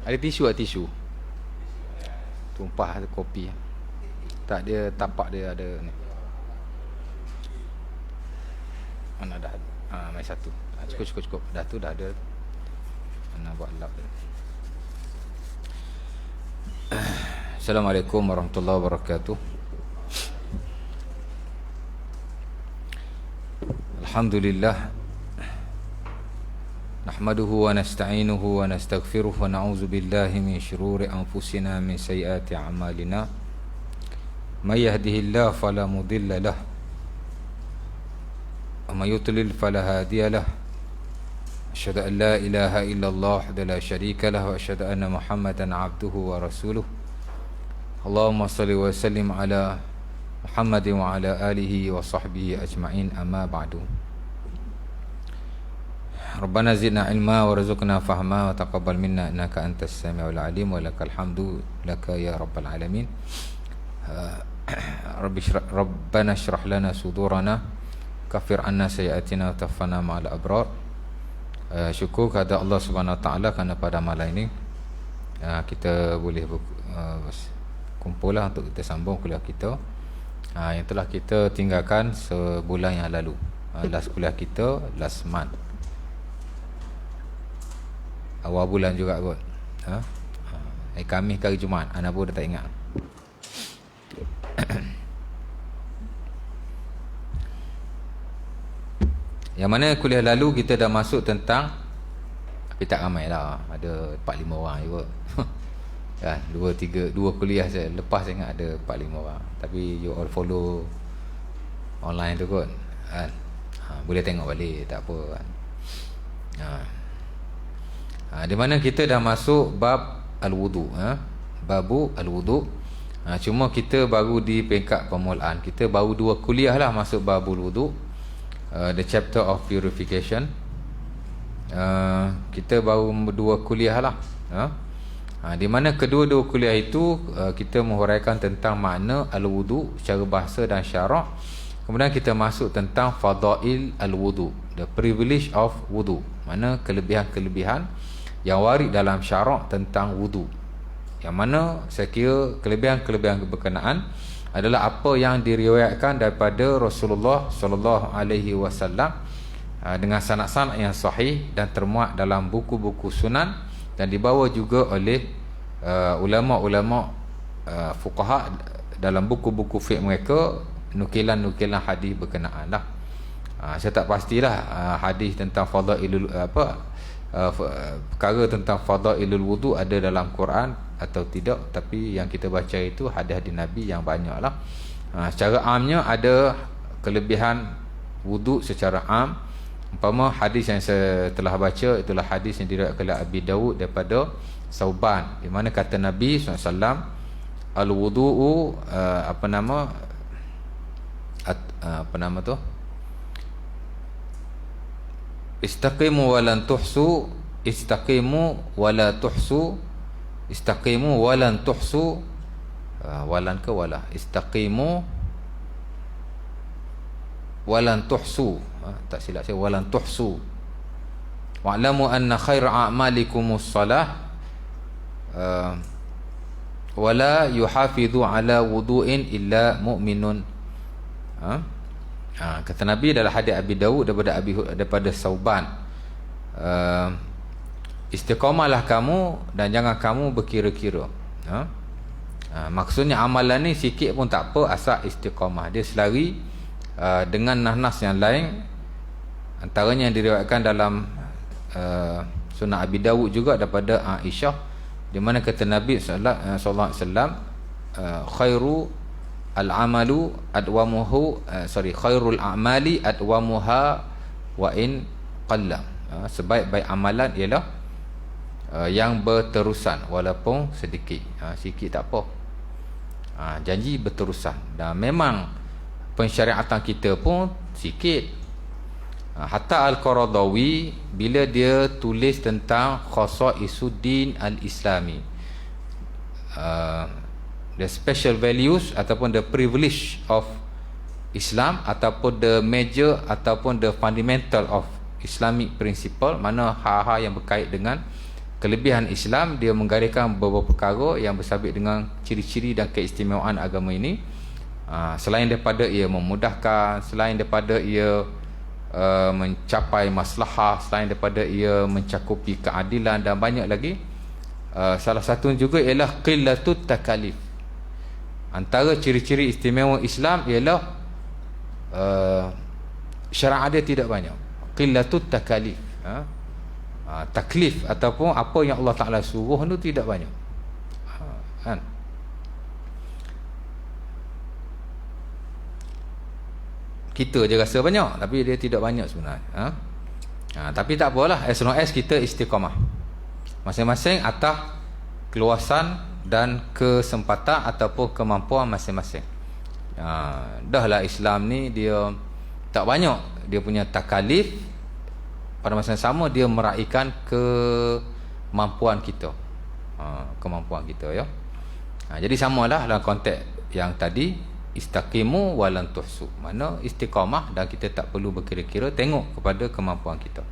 Ada tisu tak tisu? Tumpah kopi. Tak, dia tapak dia ada ni. Mana dah? Mai satu. Cukup. Dah tu dah ada. Mana buat lap dia. Assalamualaikum warahmatullahi wabarakatuh. Alhamdulillah. Nahmaduhu wa nasta'inuhu wa nastaghfiruh wa na'udzu billahi min syururi anfusina min sayyiati a'malina. May yahdihillahu fala mudilla lahu wa may yudlil fala hadiya lahu. Asyhadu an la ilaha illallah wahdahu la syarika lahu wa asyhadu anna Muhammadan 'abduhu wa rasuluh. Allahumma shalli wa sallim ala Muhammadin wa ala alihi wa sahbihi ajma'in, amma ba'du. Rabbana zidna ilma warzuqna fahma wa taqabbal minna innaka antas samiul alim wa lakal hamdu laka ya rabbal alamin. Rabbana shrah lana sudurana kafir anna sayiatina wa tawaffana ma'al abrar. Syukur kepada Allah Subhanahu wa taala kerana pada malam ini kita boleh kumpul lah untuk kita sambung kuliah kita yang telah kita tinggalkan sebulan yang lalu. Last kuliah kita last month, awal bulan juga kot. Khamis ke hari Jumaat, anak pun dah tak ingat. Yang mana kuliah lalu kita dah masuk tentang, tapi tak ramai lah, ada 4-5 orang je kot. Kan, 2 kuliah saya lepas saya ingat ada 4-5 orang. Tapi you all follow online tu kot kan. Boleh tengok balik, tak apa kan. Di mana kita dah masuk bab al-wudu, babu al-wudu. Cuma kita baru di peringkat permulaan. Kita baru 2 kuliah lah masuk babul wudu, the chapter of purification. Kita baru 2 kuliah lah. Di mana kedua-dua kuliah itu kita menghuraikan tentang makna al-wudu secara bahasa dan syarak. Kemudian kita masuk tentang fadail al-wudu, the privilege of wudu, mana kelebihan-kelebihan yang warid dalam syarak tentang wudu. Yang mana saya kira kelebihan-kelebihan berkenaan adalah apa yang diriwayatkan daripada Rasulullah sallallahu alaihi wasallam dengan sanad-sanad yang sahih dan termuat dalam buku-buku sunan, dan dibawa juga oleh ulama-ulama fuqaha dalam buku-buku fiqh mereka, nukilan-nukilan hadis berkenaan lah. Saya tak pastilah hadis tentang fadailul perkara tentang fadailul wudu ada dalam Quran atau tidak, tapi yang kita baca itu hadis-hadis Nabi yang banyak lah. Secara amnya ada kelebihan wudu secara am. Umpama hadis yang saya telah baca itulah hadis yang diriwayatkan oleh Abi Dawud daripada Sauban, di mana kata Nabi SAW, al-wudu'u istaqimu walan tuhsu, istaqimu wala tuhsu, istaqimu walan tuhsu, walan ke wala, istaqimu walan tuhsu, tak silap saya, walan tuhsu, wa'lamu anna khaira a'malikumus salah, wala yuhafidhu ala wudu'in illa mu'minun. Kata Nabi dalam hadis Abi Dawud daripada Sauban, istiqamahlah kamu dan jangan kamu berkira-kira. Maksudnya amalan ni sikit pun tak apa asal istiqamah. Dia selari dengan nas-nas yang lain, antaranya yang diriwayatkan dalam Sunan Abi Dawud juga daripada Aisyah, di mana kata Nabi sallallahu alaihi wasallam, khairul a'mali adwamuha wa in qalla. Sebaik-baik amalan ialah yang berterusan walaupun sedikit. Sikit tak apa. Janji berterusan. Dan memang pensyariatan kita pun sikit. Hatta Al-Qaradawi bila dia tulis tentang Khasaisuddin Al-Islami, the special values ataupun the privilege of Islam, ataupun the major ataupun the fundamental of Islamic principle, mana hal-hal yang berkait dengan kelebihan Islam. Dia menggariskan beberapa perkara yang bersabit dengan ciri-ciri dan keistimewaan agama ini. Selain daripada ia memudahkan, selain daripada ia mencapai maslahah, selain daripada ia mencakupi keadilan dan banyak lagi, salah satu juga ialah qillatut takalif. Antara ciri-ciri istimewa Islam ialah syariat dia tidak banyak. Qillatut takalif, taklif ataupun apa yang Allah Ta'ala suruh itu tidak banyak, kan? Kita je rasa banyak, tapi dia tidak banyak sebenarnya. Tapi tak apalah, as long as kita istiqamah masing-masing atas keluasan dan kesempatan ataupun kemampuan masing-masing. Dahlah Islam ni dia tak banyak, dia punya takalif. Pada masa yang sama dia meraihkan kemampuan kita, kemampuan kita, ya. Jadi samalah dalam konteks yang tadi, istaqimu walan tuhsu, mana istiqamah dan kita tak perlu berkira-kira, tengok kepada kemampuan kita.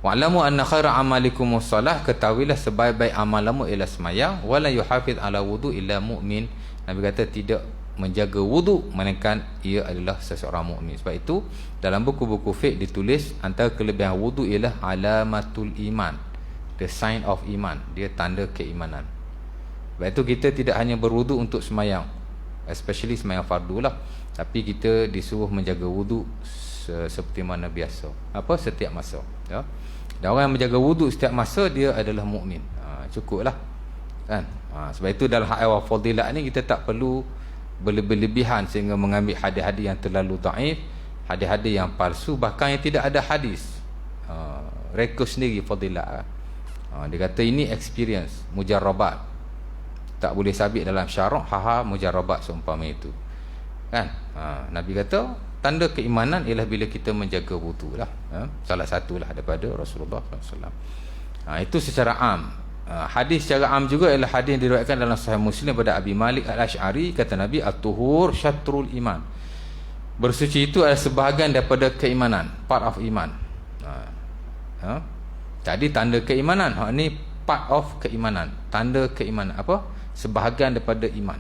Wa'lamu anna khaira amalikum shalah, ketahuilah sebaik-baik amalamu ialah sembahyang. Wala yuhafiz ala wudu illa mu'min, Nabi kata tidak menjaga wudu melainkan ia adalah seseorang mukmin. Sebab itu dalam buku-buku fiqh ditulis antara kelebihan wudu ialah alamatul iman, the sign of iman, dia tanda keimanan. Sebab itu kita tidak hanya berwudu untuk sembahyang, especially sembahyang fardu lah, tapi kita disuruh menjaga wudu seperti mana biasa, setiap masa, ya. Dan orang yang menjaga wudu setiap masa, dia adalah mukmin. Cukuplah, kan? Sebab itu dalam hak awal fadilat ni kita tak perlu berlebihan sehingga mengambil hadis-hadis yang terlalu dhaif, hadis-hadis yang palsu, bahkan yang tidak ada hadis. Reka sendiri fadilat. Dia kata ini experience, mujarrabat, tak boleh sabit dalam syarak, mujarrabat seumpama itu, kan? Nabi kata tanda keimanan ialah bila kita menjaga wudu lah. Salah satulah daripada Rasulullah SAW. Itu secara am. Hadis secara am juga ialah hadis yang diriwayatkan dalam Sahih Muslim pada Abi Malik Al-Asy'ari, kata Nabi, at-tuhur syatrul iman, bersuci itu adalah sebahagian daripada keimanan, part of iman. Jadi tanda keimanan, ni part of keimanan, tanda keimanan, sebahagian daripada iman.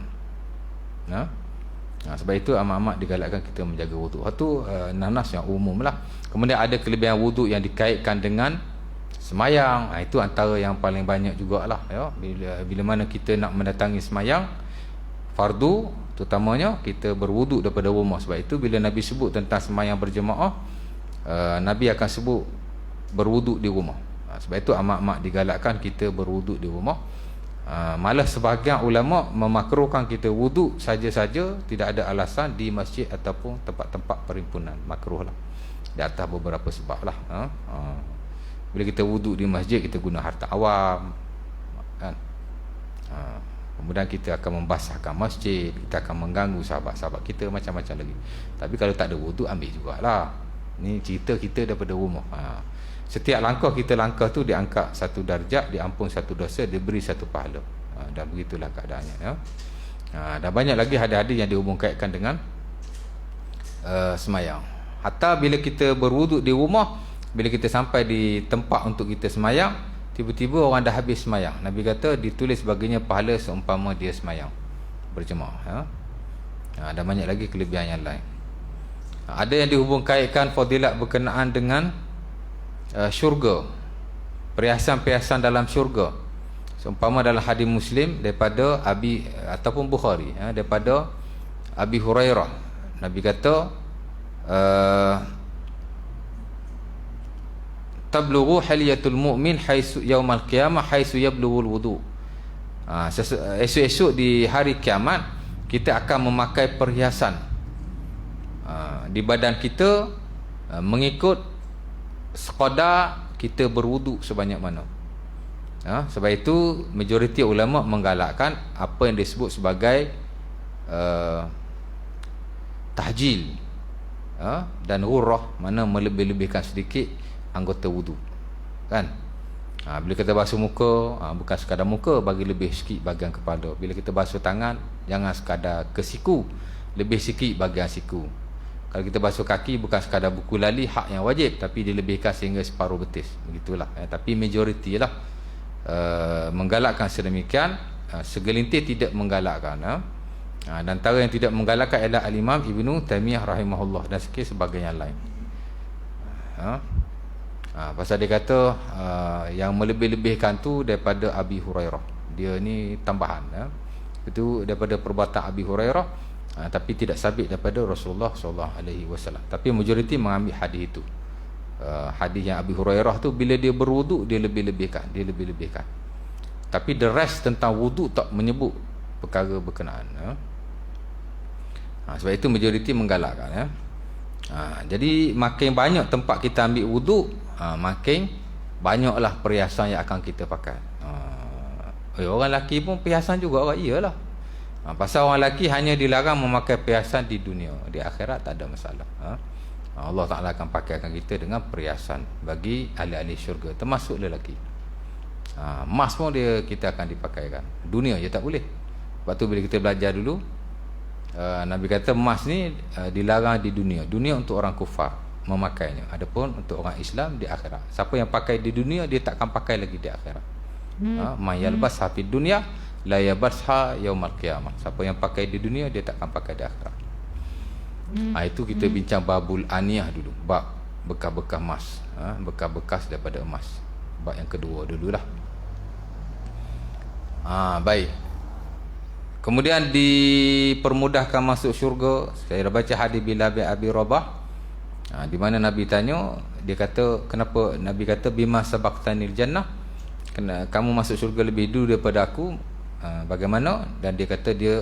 Sebab itu amat-amat digalakkan kita menjaga wudu. Itu nanas yang umum lah. Kemudian ada kelebihan wudu yang dikaitkan dengan semayang. Itu antara yang paling banyak jugalah, ya. Bila mana kita nak mendatangi semayang fardu, terutamanya kita berwuduk daripada rumah. Sebab itu bila Nabi sebut tentang semayang berjemaah, Nabi akan sebut berwuduk di rumah. Sebab itu amat-amat digalakkan kita berwuduk di rumah. Malah sebahagian ulama memakruhkan kita wuduk saja-saja, tidak ada alasan, di masjid ataupun tempat-tempat perhimpunan. Makruh lah, di atas beberapa sebab lah. Bila kita wuduk di masjid, kita guna harta awam, kan? Kemudian kita akan membasahkan masjid, kita akan mengganggu sahabat-sahabat kita, macam-macam lagi. Tapi kalau tak ada wuduk, ambil jugalah. Ni cerita kita daripada rumah. Setiap langkah kita langkah tu diangkat satu darjat, diampun satu dosa, diberi satu pahala. Dan begitulah keadaannya, ya. Dan banyak lagi hadis-hadis yang dihubung kaitkan dengan semayang. Hatta bila kita berwuduk di rumah, bila kita sampai di tempat untuk kita semayang, tiba-tiba orang dah habis semayang, Nabi kata ditulis baginya pahala seumpama dia semayang berjemaah, ya. Dan banyak lagi kelebihan yang lain. Ada yang dihubung kaitkan fadilat berkenaan dengan syurga, perhiasan-perhiasan dalam syurga. Seumpama dalam hadis Muslim daripada Abi ataupun Bukhari, daripada Abi Hurairah, Nabi kata tablughu haliyatul mu'min haisu yaumal qiyamah haisu yablughul wudu. Esok-esok di hari kiamat kita akan memakai perhiasan di badan kita mengikut sekadar kita berwuduk sebanyak mana. Sebab itu majoriti ulama menggalakkan apa yang disebut sebagai tahjil, dan ghurrah, mana melebih-lebihkan sedikit anggota wudu, kan? Bila kita basuh muka, bukan sekadar muka, bagi lebih sikit bahagian kepala. Bila kita basuh tangan, jangan sekadar ke siku, lebih sikit bahagian siku. Kalau kita basuh kaki bukan sekadar buku lali hak yang wajib, tapi dilebihkan sehingga separuh betis, begitulah. Tapi majoriti lah menggalakkan sedemikian, segelintir tidak menggalakkan. Dan antara yang tidak menggalakkan adalah Al-Imam Ibnu Taimiyah rahimahullah dan sekian sebagainya lain. Pasal dia kata yang melebih-lebihkan tu daripada Abi Hurairah. Dia ni tambahan, itu daripada perbuatan Abi Hurairah, tapi tidak sabit daripada Rasulullah SAW. Tapi majoriti mengambil hadis itu. Hadis yang Abi Hurairah tu bila dia berwuduk dia lebih-lebihkan. Tapi the rest tentang wuduk tak menyebut perkara berkenaan. Sebab itu majoriti menggalakkan. Jadi makin banyak tempat kita ambil wuduk, makin banyaklah perhiasan yang akan kita pakai. Orang lelaki pun perhiasan juga orang, iyalah. Pasal orang lelaki hanya dilarang memakai perhiasan di dunia, di akhirat tak ada masalah. Allah Ta'ala akan pakaikan kita dengan perhiasan bagi ahli-ahli syurga, termasuk lelaki. Emas pun kita akan dipakaikan, dunia je tak boleh. Sebab tu bila kita belajar dulu, Nabi kata emas ni dilarang di dunia. Dunia untuk orang kufar memakainya. Adapun untuk orang Islam di akhirat. Siapa yang pakai di dunia dia takkan pakai lagi di akhirat. Ma yalbas hafid dunya la yabasha yaumal qiyamah. Siapa yang pakai di dunia dia takkan pakai di akhirat. Itu kita bincang babul aniyah dulu, bab bekas-bekas emas, bekas-bekas daripada emas. Bab yang kedua dululah. Baik. Kemudian dipermudahkan masuk syurga. Saya dah baca hadis Bilal bin Abi Rabah, di mana Nabi tanya, dia kata, kenapa? Nabi kata bima sabaqtanil jannah, kamu masuk syurga lebih dulu daripada aku, bagaimana? Dan dia kata dia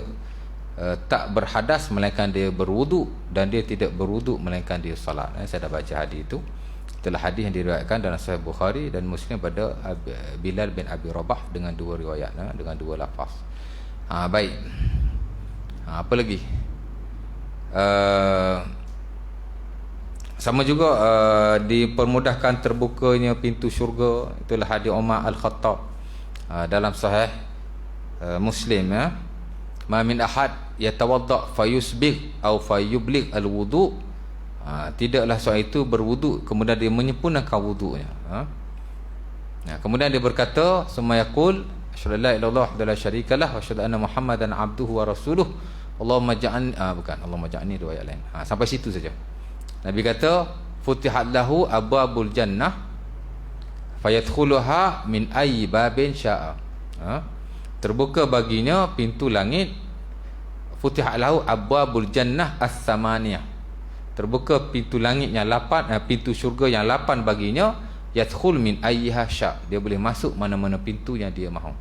tak berhadas melainkan dia berwuduk, dan dia tidak berwuduk melainkan dia salat. Saya dah baca hadis itu. Itulah hadis yang diriwayatkan dalam Sahih Bukhari dan Muslim pada Bilal bin Abi Rabah dengan dua riwayat, dengan dua lafaz. Baik. Apa lagi? Sama juga dipermudahkan terbukanya pintu syurga. Itulah hadis Umar Al-Khattab dalam Sahih Muslim, ma min ahad yatawadda fayusbigh aw fayubligh al-wudu', tidaklah seorang itu berwuduk kemudian dia menyempurnakan wuduknya. Kemudian dia berkata, summa yaqul asyhadu an la ilaha illallah wa la syarikalah wa asyhadu anna muhammadan abduhu wa rasuluh Allahumma ja'alni, bukan Allahumma ja'alni, riwayat lain. Sampai situ saja. Nabi kata futihat lahu abwabul jannah fayadkhuluha min ayyi babin syaa. Terbuka baginya pintu langit. Futihat lahu abwabul jannah as-samaniyah. Terbuka pintu langit yang 8, pintu syurga yang 8 baginya. Yadkhul min ayyiha syaa. Dia boleh masuk mana-mana pintu yang dia mahu.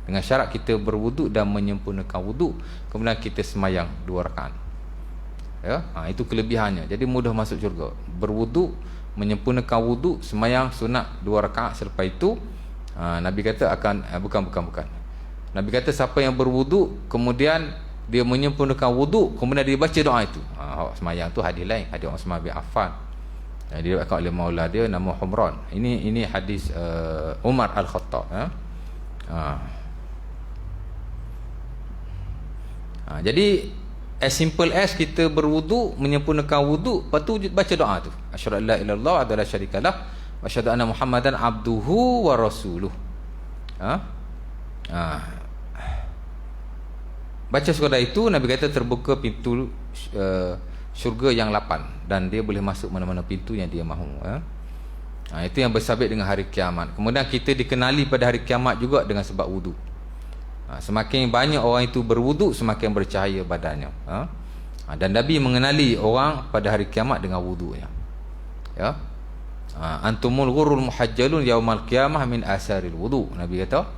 Dengan syarat kita berwuduk dan menyempurnakan wuduk, kemudian kita semayang 2 rakaat. Itu kelebihannya. Jadi mudah masuk syurga. Berwuduk, menyempurnakan wuduk, semayang sunat 2 rakaat. Selepas itu Nabi kata akan bukan. Nabi kata siapa yang berwuduk kemudian dia menyempurnakan wuduk, kemudian dia baca doa itu. Semayang tu hadis lain, hadis Uthman bin Affan. Dia diriwayatkan oleh maula dia nama Humran. Ini hadis Umar Al-Khattab. Jadi as simple as kita berwuduk, menyempurnakan wuduk, lepas tu baca doa tu. Asyhadu an la ilaha illallah wa la syarikalah wa asyhadu anna muhammadan abduhu wa rasuluh. Baca sekadar itu, Nabi kata terbuka pintu syurga yang 8 dan dia boleh masuk mana-mana pintu yang dia mahu. Itu yang bersabit dengan hari kiamat. Kemudian kita dikenali pada hari kiamat juga dengan sebab wuduk. Semakin banyak orang itu berwuduk, semakin bercahaya badannya. Dan Nabi mengenali orang pada hari kiamat dengan wuduknya. Antumul ghurrul muhajjalun yaumal qiyamah min asaril wudu. Nabi kata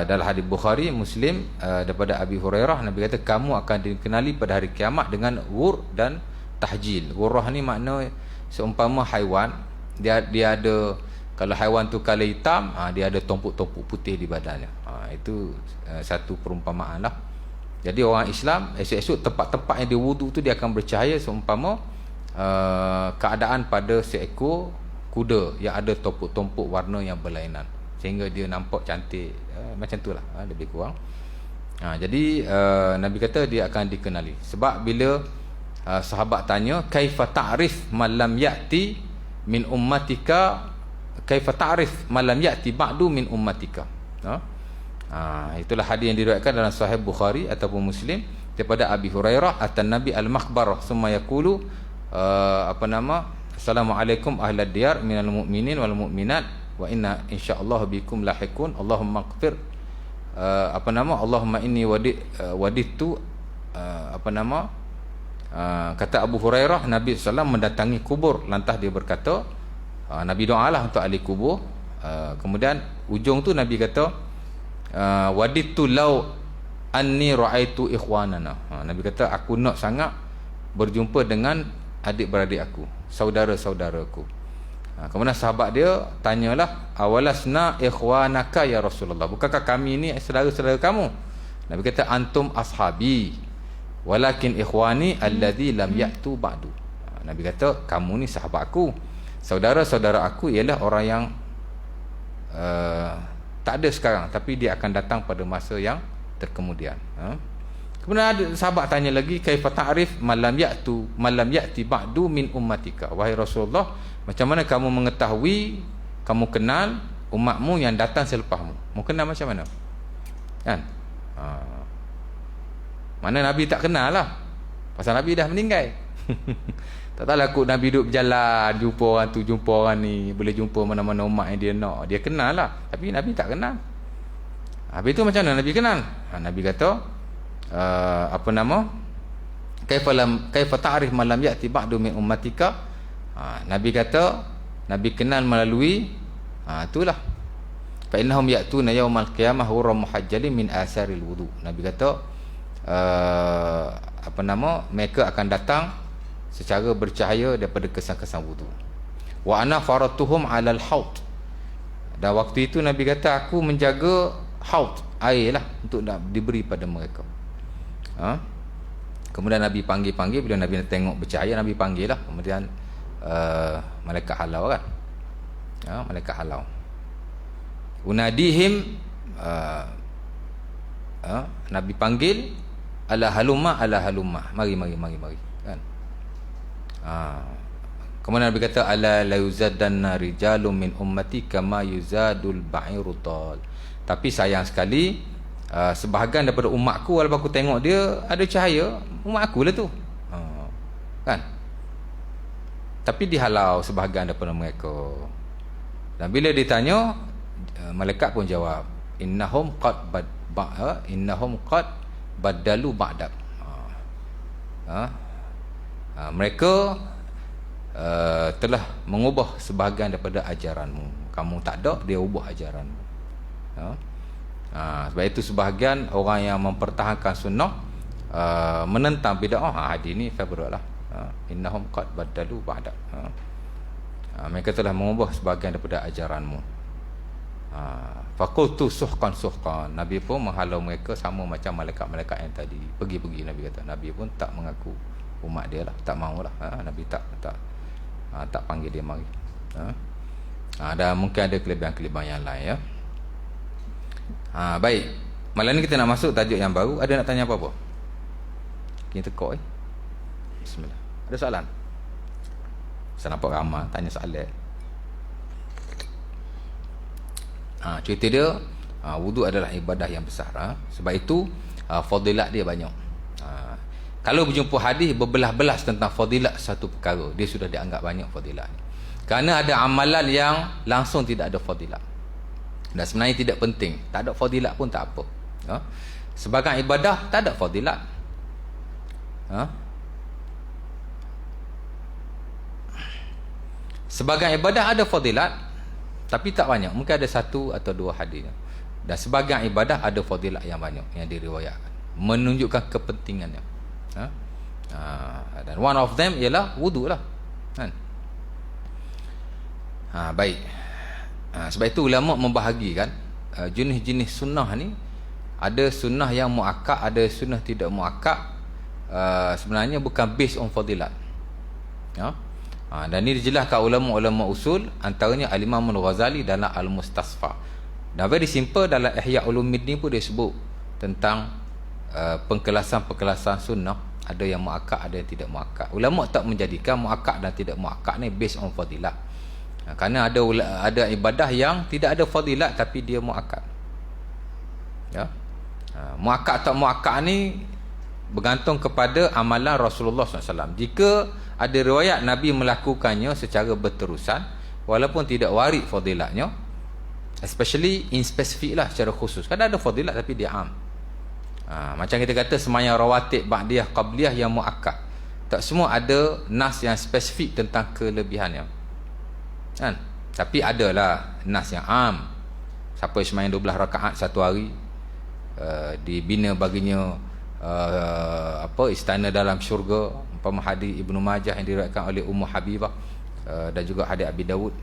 dalam hadis Bukhari, Muslim, daripada Abi Hurairah, Nabi kata kamu akan dikenali pada hari kiamat dengan ghur dan tahjil. Ghurrah ni makna seumpama haiwan, dia ada, kalau haiwan tu kala hitam, dia ada tompuk-tompuk putih di badannya. Itu satu perumpamaan lah. Jadi orang Islam esok-esok tempat-tempat yang dia wuduk tu dia akan bercahaya seumpama keadaan pada seekor kuda yang ada tompuk-tompuk warna yang berlainan, sehingga dia nampak cantik, macam tu lah, lebih kurang. Jadi Nabi kata dia akan dikenali. Sebab bila sahabat tanya, kaifa ta'rif man lam ya'ti min ummatika, kaifa ta'rif man lam ya'ti ba'du min ummatika. Itulah hadis yang diriwayatkan dalam Sahih Bukhari ataupun Muslim daripada Abi Hurairah, atan Nabi al-makhbarah summa yaqulu assalamualaikum ahlad diyar minal mu'minin wal mu'minat wa inna insyaallah bikum lahiqun Allahumma ighfir Allahumma inni wadittu kata Abu Hurairah, Nabi SAW mendatangi kubur, lantas dia berkata, Nabi doalah untuk ahli kubur. Kemudian ujung tu Nabi kata, wadittu law anni ra'aitu ikhwanana. Nabi kata, aku nak sangat berjumpa dengan adik-beradik aku, saudara-saudaraku. Kemudian sahabat dia tanyalah, awalasna ikhwanaka ya Rasulullah, bukankah kami ni saudara-saudara kamu? Nabi kata, antum ashabi walakin ikhwani alladhi lam ya'tu ba'du. Nabi kata, kamu ni sahabat aku, saudara-saudara aku ialah orang yang tak ada sekarang, tapi dia akan datang pada masa yang terkemudian. Kemudian ada sahabat tanya lagi, kaifa ta'rif man lam ya'ti ba'du min ummatika. Wahai Rasulullah, macam mana kamu mengetahui, kamu kenal umatmu yang datang selepasmu? Mau kenal macam mana? Kan? Mana Nabi tak kenal lah, pasal Nabi dah meninggal. Tak tahu lah, Nabi duduk berjalan, jumpa orang tu, jumpa orang ni, boleh jumpa mana-mana umat yang dia nak, dia kenal lah, tapi Nabi tak kenal. Habis tu macam mana Nabi kenal? Nabi kata, kaifa ta'rif man lam ya'ti ba'du min ummatika. Nabi kata, Nabi kenal melalui itulah, fa innahum ya'tuna yaumal qiyamah hurram muhajjalin min asaril wudu. Nabi kata, mereka akan datang secara bercahaya daripada kesan-kesan wudu. Wa ana faratuhum 'alal haud. Dan waktu itu Nabi kata, aku menjaga haud, air lah, untuk diberi pada mereka. Kemudian Nabi panggil-panggil, bila Nabi tengok bercahaya, Nabi panggil lah. Kemudian malaikat halau kan, malaikat halau, unadihim, Nabi panggil, ala halumma, mari kan. Kemudian Nabi kata, ala la yuzadanna rijalun min ummati kama yuzadul ba'iru tal. Tapi sayang sekali, sebahagian daripada umatku, walaupun aku tengok dia ada cahaya, umat aku lah tu, kan, tapi dihalau sebahagian daripada mereka. Dan bila ditanya, malaikat pun jawab, innahum qad badalu ba'dak. Mereka telah mengubah sebahagian daripada ajaranmu. Kamu tak ada, dia ubah ajaranmu. Sebab itu sebahagian orang yang mempertahankan sunnah menentang bid'ah, hadis ni favorite lah. Innahum qad badalu ba'dak. Mereka telah mengubah sebahagian daripada ajaranmu. Faqultu suhqan. Nabi pun menghalau mereka sama macam malaikat-malaikat yang tadi. Pergi Nabi kata. Nabi pun tak mengaku umat dia lah, tak maulah. Nabi tak panggil dia mari. Dan mungkin ada kelebihan-kelebihan yang lain ya. Baik, malam ni kita nak masuk tajuk yang baru. Ada nak tanya apa-apa? Kita tekok Bismillah. Ada soalan? Saya nampak ramai tanya soalan. Cerita dia, wudu adalah ibadah yang besar. Sebab itu fadilat dia banyak. Kalau berjumpa hadis berbelas-belas tentang fadilat satu perkara, dia sudah dianggap banyak fadilat. Kerana ada amalan yang langsung tidak ada fadilat, dan sebenarnya tidak penting, tak ada fadilat pun tak apa. Sebagai ibadah tak ada fadilat. Sebagai ibadah ada fadilat, tapi tak banyak, mungkin ada satu atau dua hadis. Dan sebagai ibadah ada fadilat yang banyak yang diriwayatkan, menunjukkan kepentingannya. Dan one of them ialah wudu lah kan? Baik. Sebab itu ulama membahagikan jenis-jenis sunnah ni. Ada sunnah yang muakkad, ada sunnah tidak muakkad. Sebenarnya bukan based on fadilat. Dan ini dijelaskan ulama-ulama usul, antaranya Al-Imam Al-Ghazali dalam Al-Mustasfa. Dan very simple, dalam Ihya Ulumuddin pun dia sebut tentang pengkelasan-pengkelasan sunnah. Ada yang muakkad, ada yang tidak muakkad. Ulama tak menjadikan muakkad dan tidak muakkad ni based on fadilat. Kerana ada ibadah yang tidak ada fadilat tapi dia muakkad. Ya. Muakkad tak muakkad ni bergantung kepada amalan Rasulullah SAW. Jika ada riwayat Nabi melakukannya secara berterusan walaupun tidak warid fadilatnya, especially in specific lah, secara khusus. Kadang ada fadilat tapi dia am. Macam kita kata semayang rawatib, ba'diyah, qabliyah yang muakkad. Tak semua ada nas yang spesifik tentang kelebihannya. Kan? Tapi adalah nas yang am. Siapa yang semayang 12 rakaat satu hari, dibina baginya istana dalam syurga. Umpama hadis Ibnu Majah yang diriwayatkan oleh Ummu Habibah, dan juga hadis Abi Dawud.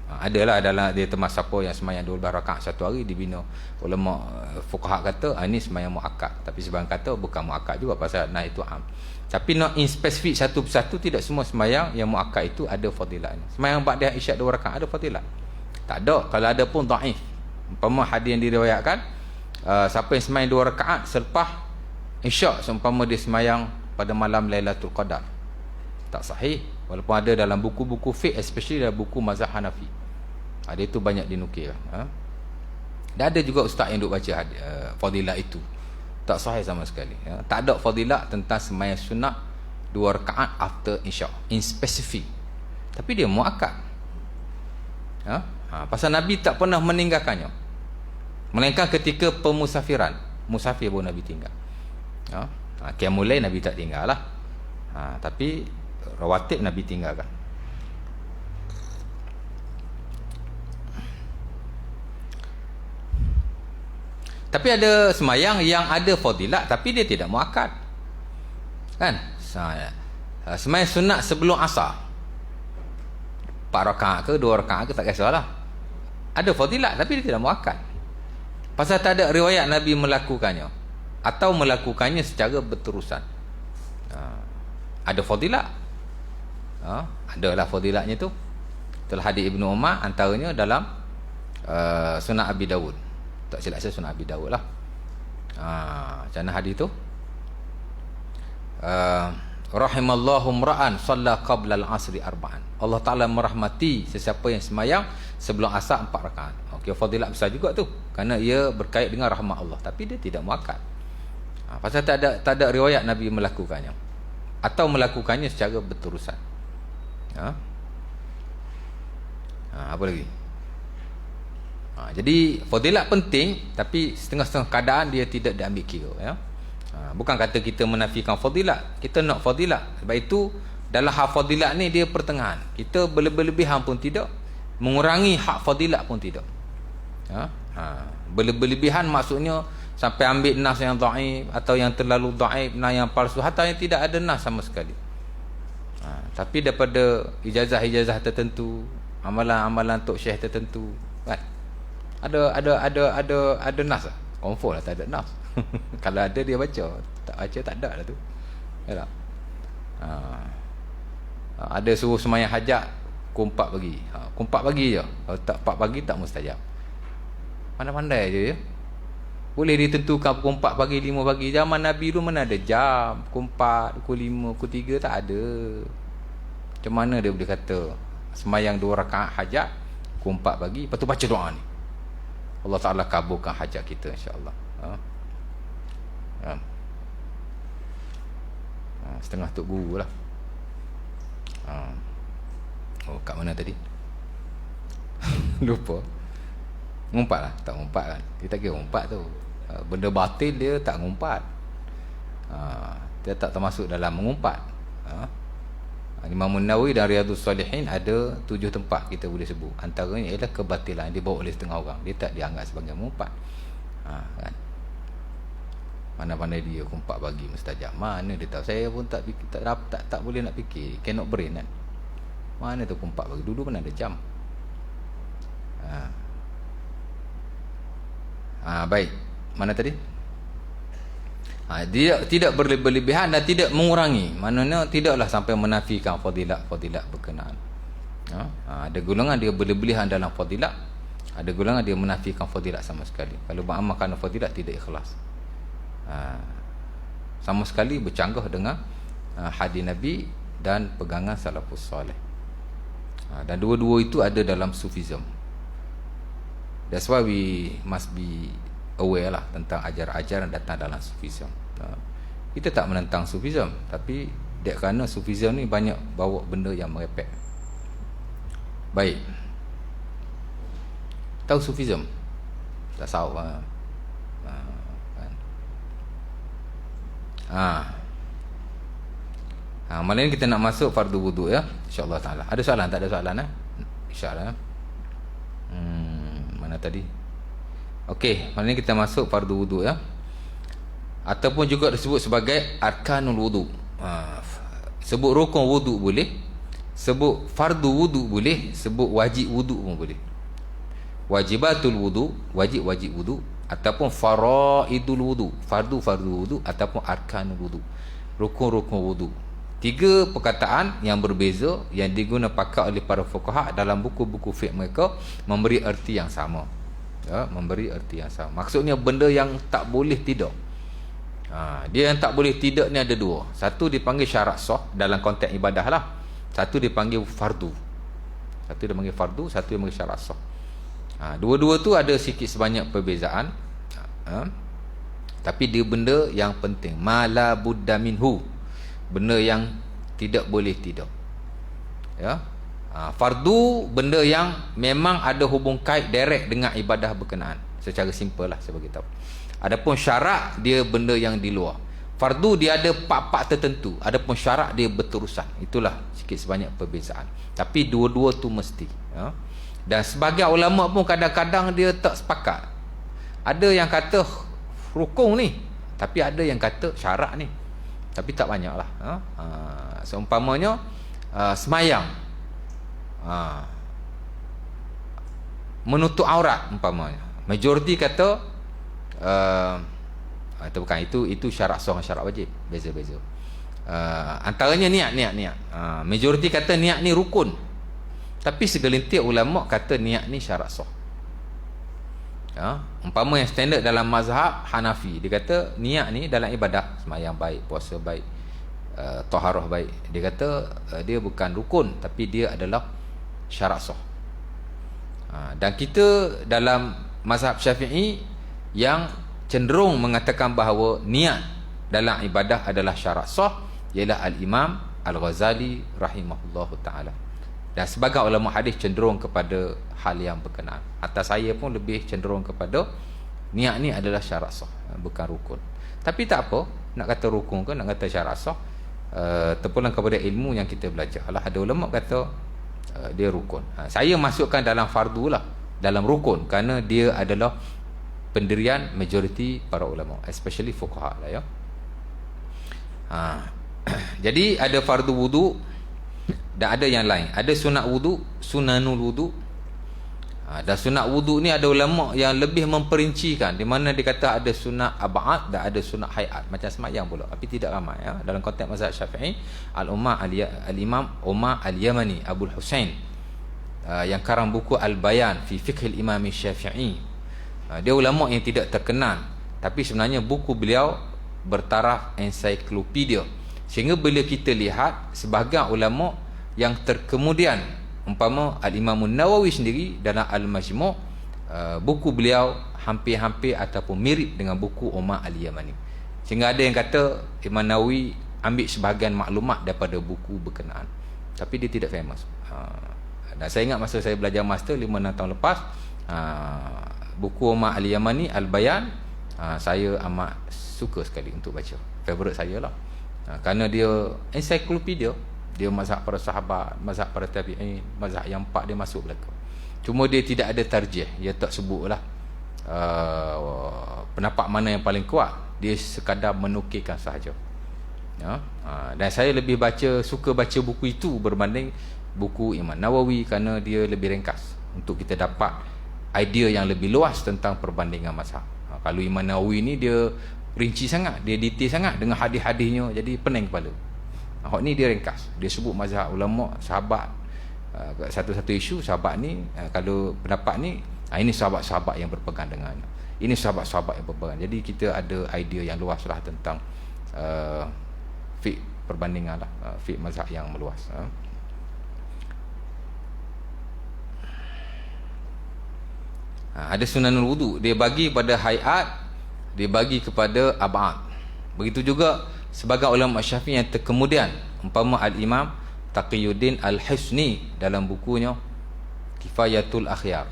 Adalah dalam dia termasuk siapa yang semayang 12 rakaat satu hari dibina. Ulama fuqaha kata ini semayang muakkad, tapi sebahagian kata bukan muakkad juga pasal nah itu am. Tapi not in specific satu persatu, tidak semua semayang yang muakkad itu ada fadilatnya. Semayang ba'da isyak 2 rakaat ada fadilat? Tak ada. Kalau ada pun dhaif. Umpama hadis yang diriwayatkan siapa yang semayang 2 rakaat selepas isyak, seumpama dia semayang pada malam Lailatul Qadar, tak sahih. Walaupun ada dalam buku-buku fiqh, especially dalam buku mazhab Hanafi, ada itu banyak dinukil. Dan ada juga ustaz yang duk baca fadilat itu, tak sahih sama sekali. Tak ada fadilat tentang sembahyang sunat 2 rakaat after isyak in specific, tapi dia muakkad. Pasal Nabi tak pernah meninggalkannya, melainkan ketika pemusafiran, musafir baru Nabi tinggal. Qiyamul lail Nabi tak tinggal lah, tapi rawatib Nabi tinggalkan. Tapi ada semayang yang ada fadilat tapi dia tidak muakkad. Kan? Semayang sunat sebelum asar, 4 rakaat ke 2 rakaat ke tak kisahlah, ada fadilat tapi dia tidak muakkad. Pasal tak ada riwayat Nabi melakukannya atau melakukannya secara berterusan. Ada fadilat. Adalah fadilatnya tu. Itulah hadis Ibnu Umar, antaranya dalam Sunan Abi Dawud. Tak silap saya Sunan Abi Dawud lah. Macam mana hadis tu? Rahimallahu mra'an shalla qabla al-'asri arba'an. Allah Taala merahmati sesiapa yang semayang sebelum asar 4 rakaat. Okey, fadilat besar juga tu, kerana ia berkait dengan rahmat Allah, tapi dia tidak muakkad. Pasal tak ada riwayat Nabi melakukannya atau melakukannya secara berterusan. Apa lagi? Jadi fadilat penting, tapi setengah-setengah keadaan dia tidak diambil kira, ya. Bukan kata kita menafikan fadilat, kita nak fadilat. Sebab itu dalam hak fadilat ni dia pertengahan. Kita berlebihan pun tidak, mengurangi hak fadilat pun tidak. Berlebihan maksudnya sampai ambil nas yang dhaif atau yang terlalu dhaif, nas yang palsu, hatta yang tidak ada nas sama sekali. Tapi daripada ijazah-ijazah tertentu, amalan-amalan tok syekh tertentu, kan? Ada nas lah. Confirm lah tak ada nas. Kalau ada dia baca, tak baca tak ada lah tu. Ya tak? Ada suruh semayang hajat pukul 4 pagi. Pukul 4 pagi je. Kalau tak 4 pagi tak mustajab. Pandai-pandai je ya. Boleh ditentukan pukul 4 pagi, 5 pagi. Zaman Nabi tu mana ada jam pukul 4, pukul 5, pukul 3, tak ada. Macam mana dia boleh kata semayang 2 rakaat hajat pukul 4 pagi, lepas tu baca doa ni, Allah Ta'ala kabulkan hajat kita insya-Allah. Setengah tok guru lah. Kat mana tadi? Lupa. Ngumpat lah. Tak ngumpat kan. Kita kira ngumpat tu, benda batil dia tak ngumpat. Dia tak termasuk dalam mengumpat. Imam Nawawi dan Riyadhus Salihin ada 7 tempat kita boleh sebut. Antaranya ialah kebatilan dia bawa oleh setengah orang. Dia tak dianggap sebagai mengumpat. Kan? Mana-mana dia kumpat bagi mustajab. Mana dia tahu? Saya pun tak boleh nak fikir. Cannot brain kan. Mana tu kumpat bagi? Dulu mana ada jam. Baik. Mana tadi? Dia tidak berlebihan dan tidak mengurangi. Maknanya tidaklah sampai menafikan fadilat berkenaan. Ada golongan dia berlebihan dalam fadilat, ada golongan dia menafikan fadilat sama sekali. Kalau beramal kerana fadilat tidak ikhlas. sama sekali bercanggah dengan hadis Nabi dan pegangan salafus soleh. Dan dua-dua itu ada dalam Sufism. That's why we must be aware lah tentang ajaran-ajaran datang dalam Sufism. Kita tak menentang Sufism, tapi dek kerana Sufism ni banyak bawa benda yang merepek. Baik. Tahu Sufism? Tak tahu kan? Malam ni kita nak masuk fardu wudu ya, insya-Allah taala. Ada soalan? Tak ada soalan insya-Allah. Mana tadi? Okey, malam ni kita masuk fardu wudu ya. Ataupun juga disebut sebagai arkanul wudu. Sebut rukun wudu boleh, sebut fardu wudu boleh, sebut wajib wudu pun boleh. Wajibatul wudu, wajib-wajib wudu, ataupun faraidul wudu, fardu wudu, ataupun arkanul wudu, rukun-rukun wudu. Tiga perkataan yang berbeza yang diguna pakai oleh para fuqaha dalam buku-buku fiqh mereka memberi erti yang sama. Ya, memberi erti yang sama. Maksudnya benda yang tak boleh tidak. Dia yang tak boleh tidak ni ada dua. Satu dipanggil syarat sah dalam konteks ibadah lah. Satu dipanggil fardu. Satu dipanggil fardu, satu dipanggil syarat sah. Dua-dua tu ada sikit sebanyak perbezaan. Tapi dia benda yang penting. Mala budda minhu. Benda yang tidak boleh tidak. Ya. Fardu benda yang memang ada hubung kait direct dengan ibadah berkenaan. Secara simple lah saya beritahu. Adapun syarak dia benda yang di luar. Fardu dia ada part-part tertentu. Adapun syarak dia berterusan. Itulah sikit sebanyak perbezaan. Tapi dua-dua tu mesti. Ya. Dan sebagai ulama pun kadang-kadang dia tak sepakat. Ada yang kata rukun ni, tapi ada yang kata syarak ni. Tapi tak banyak lah. Seumpamanya semayang, menutup aurat umpamanya. Majoriti kata itu bukan, itu syarat sah, syarat wajib, beza-beza. Antaranya niat. Majoriti kata niat ni rukun, tapi segelintir ulama kata niat ni syarat sah. Umpama yang standard dalam mazhab Hanafi, dia kata niat ni dalam ibadah, sembahyang baik, puasa baik, taharah baik, dia kata dia bukan rukun, tapi dia adalah syarat sah. Dan kita dalam mazhab Syafi'i yang cenderung mengatakan bahawa niat dalam ibadah adalah syarat sah, ialah Al-Imam Al-Ghazali rahimahullahu ta'ala. Dan sebagai ulama hadis cenderung kepada hal yang berkenaan. Atas saya pun lebih cenderung kepada niat ni adalah syarat sah, bukan rukun. Tapi tak apa, nak kata rukun ke, nak kata syarat sah, terpulang kepada ilmu yang kita belajar. Ada ulama kata dia rukun. Saya masukkan dalam fardu lah, dalam rukun, kerana dia adalah pendirian majoriti para ulama, especially fuqaha lah ya. Jadi ada fardu wudu dan ada yang lain. Ada sunat wudu, sunanul wudu. Dan sunat wudu ni ada ulama yang lebih memperincikan, di mana dia kata ada sunat ab'ad dan ada sunat hayat, macam sembahyang pula, tapi tidak ramai ya. Dalam konteks mazhab Syafi'i, Al-Imam Umar Al-Yamani Abul Husain, yang karang buku Al-Bayan fi Fiqh Al-Imam Syafi'i, dia ulama yang tidak terkenal, tapi sebenarnya buku beliau bertaraf ensiklopedia, sehingga bila kita lihat sebahagian ulama yang terkemudian, umpama Al-Imam Nawawi sendiri dalam Al-Majmu', buku beliau hampir-hampir ataupun mirip dengan buku Umar Al-Yamani, sehingga ada yang kata Imam Nawawi ambil sebahagian maklumat daripada buku berkenaan, tapi dia tidak famous. Dan saya ingat masa saya belajar master 5-6 tahun lepas, buku Umar Al-Yamani Al-Bayan, saya amat suka sekali untuk baca, favourite saya lah. Kerana dia ensiklopedia, dia mazhab para sahabat, mazhab para tabi'in, mazhab yang 4 dia masuk belaka. Cuma dia tidak ada tarjih, dia tak sebutlah pendapat mana yang paling kuat, dia sekadar menukilkan sahaja. Dan saya lebih suka baca buku itu berbanding buku Imam Nawawi, kerana dia lebih ringkas untuk kita dapat idea yang lebih luas tentang perbandingan mazhab. Kalau Imam Nawawi ni dia rinci sangat, dia detail sangat dengan hadis-hadisnya, jadi pening kepala. Hak ni dia ringkas, dia sebut mazhab ulama, sahabat, satu-satu isu sahabat ni, kalau pendapat ni, ini sahabat-sahabat yang berpegang dengan, ini sahabat-sahabat yang berpegang. Jadi kita ada idea yang luas lah tentang fiqh perbandingan lah, fiqh mazhab yang meluas. Ada sunanul wudu, dia bagi pada hayat, dia bagi kepada ab'ad. Begitu juga sebagai ulama Syafi'i yang kemudian, umpama al-Imam Taqiyuddin Al-Husni dalam bukunya Kifayatul Akhyar.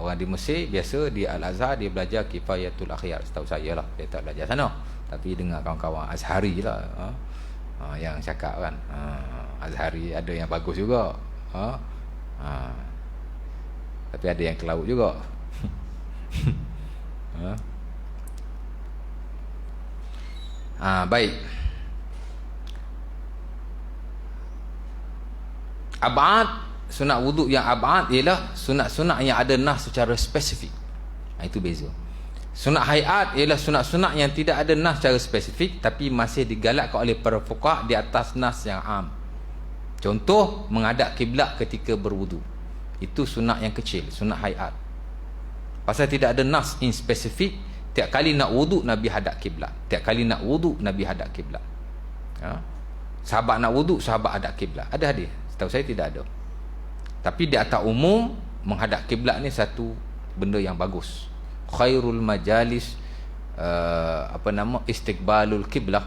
Orang di Mesir biasa di Al-Azhar dia belajar Kifayatul Akhyar, setahu saya lah, dia tak belajar sana, tapi dengar kawan-kawan Azhari lah yang cakap kan. Azhari ada yang bagus juga, tapi ada yang ke laut juga. Baik. Ab'ad, sunat wuduk yang ab'ad ialah sunat-sunat yang ada nas secara spesifik. Itu beza. Sunat hayat ialah sunat-sunat yang tidak ada nas secara spesifik tapi masih digalakkan oleh para fuqaha di atas nas yang am. Contoh, menghadap kiblat ketika berwudu. Itu sunat yang kecil, sunat hayat. Pasal tidak ada nas in spesifik, tiap kali nak wudu Nabi hadap kiblat. Tiap kali nak wudu Nabi hadap kiblat. Sahabat nak wudu, sahabat hadap kiblat. Ada hadis? Setahu saya tidak ada. Tapi di atas umum, menghadap kiblat ni satu benda yang bagus. Khairul majalis istiqbalul kiblah.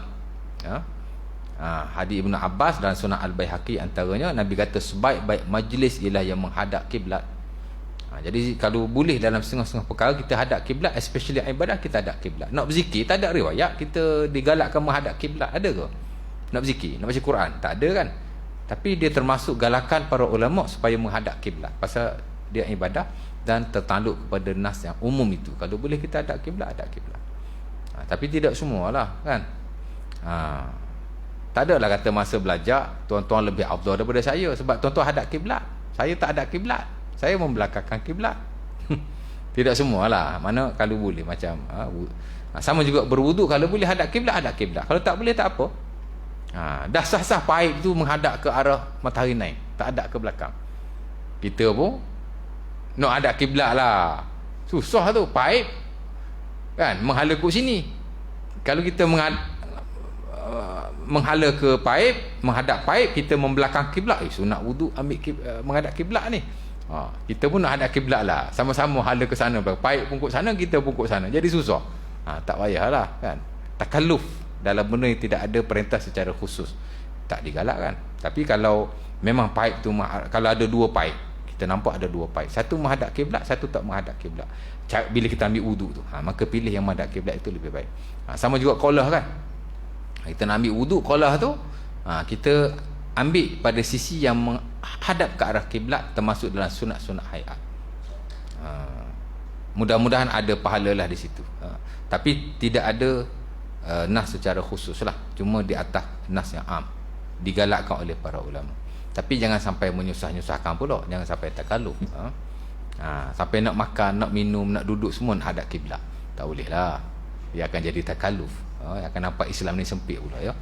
Hadis Ibnu Abbas dan Sunan Al-Baihaqi antaranya, Nabi kata sebaik-baik majlis ialah yang menghadap kiblat. Jadi kalau boleh dalam setengah-setengah perkara kita hadap kiblat, especially ibadah, kita hadap kiblat. Nak berzikir tak ada riwayat kita digalakkan menghadap kiblat, ada ke? Nak berzikir, nak baca Quran, tak ada kan? Tapi dia termasuk galakan para ulama supaya menghadap kiblat, pasal dia ibadah dan tertanduk kepada nas yang umum itu. Kalau boleh kita hadap kiblat, hadap kiblat. Tapi tidak semualah kan. Tak adalah kata masa belajar tuan-tuan lebih afdal daripada saya sebab tuan-tuan hadap kiblat, saya tak hadap kiblat, saya membelakangkan kiblat. Tidak semualah. Mana kalau boleh macam sama juga berwuduk, kalau boleh hadap kiblat, hadap kiblat. Kalau tak boleh tak apa. Dah sah-sah paip tu menghadap ke arah matahari naik, tak hadap ke belakang. Kita pun nak hadap kiblat lah. Susah tu paip kan, menghala ke sini. Kalau kita menghala ke paip, menghadap paip, kita membelakang kiblat. Sunat wudu ambil menghadap kiblat ni. Kita pun nak hadap kiblat lah, sama-sama hala ke sana, paip pun ke sana, kita pun ke sana, jadi susah. Tak payahlah kan. Takalluf dalam benda yang tidak ada perintah secara khusus tak digalakkan. Tapi kalau memang paip tu, kalau ada dua paip, kita nampak ada dua paip, satu menghadap kiblat, satu tak menghadap kiblat, bila kita ambil wudu tu, maka pilih yang menghadap kiblat, itu lebih baik. Sama juga qolah kan, kita nak ambil wudu, qolah tu kita ambil pada sisi yang menghadap ke arah kiblat, termasuk dalam sunat-sunat hayat. Mudah-mudahan ada pahala lah di situ. Tapi tidak ada nas secara khusus lah, cuma di atas nas yang am, digalakkan oleh para ulama. Tapi jangan sampai menyusah-nyusahkan pula, jangan sampai takalluf. Sampai nak makan, nak minum, nak duduk semua nak hadap kiblat, tak boleh lah, dia akan jadi takalluf. Akan nampak Islam ni sempit pula ya.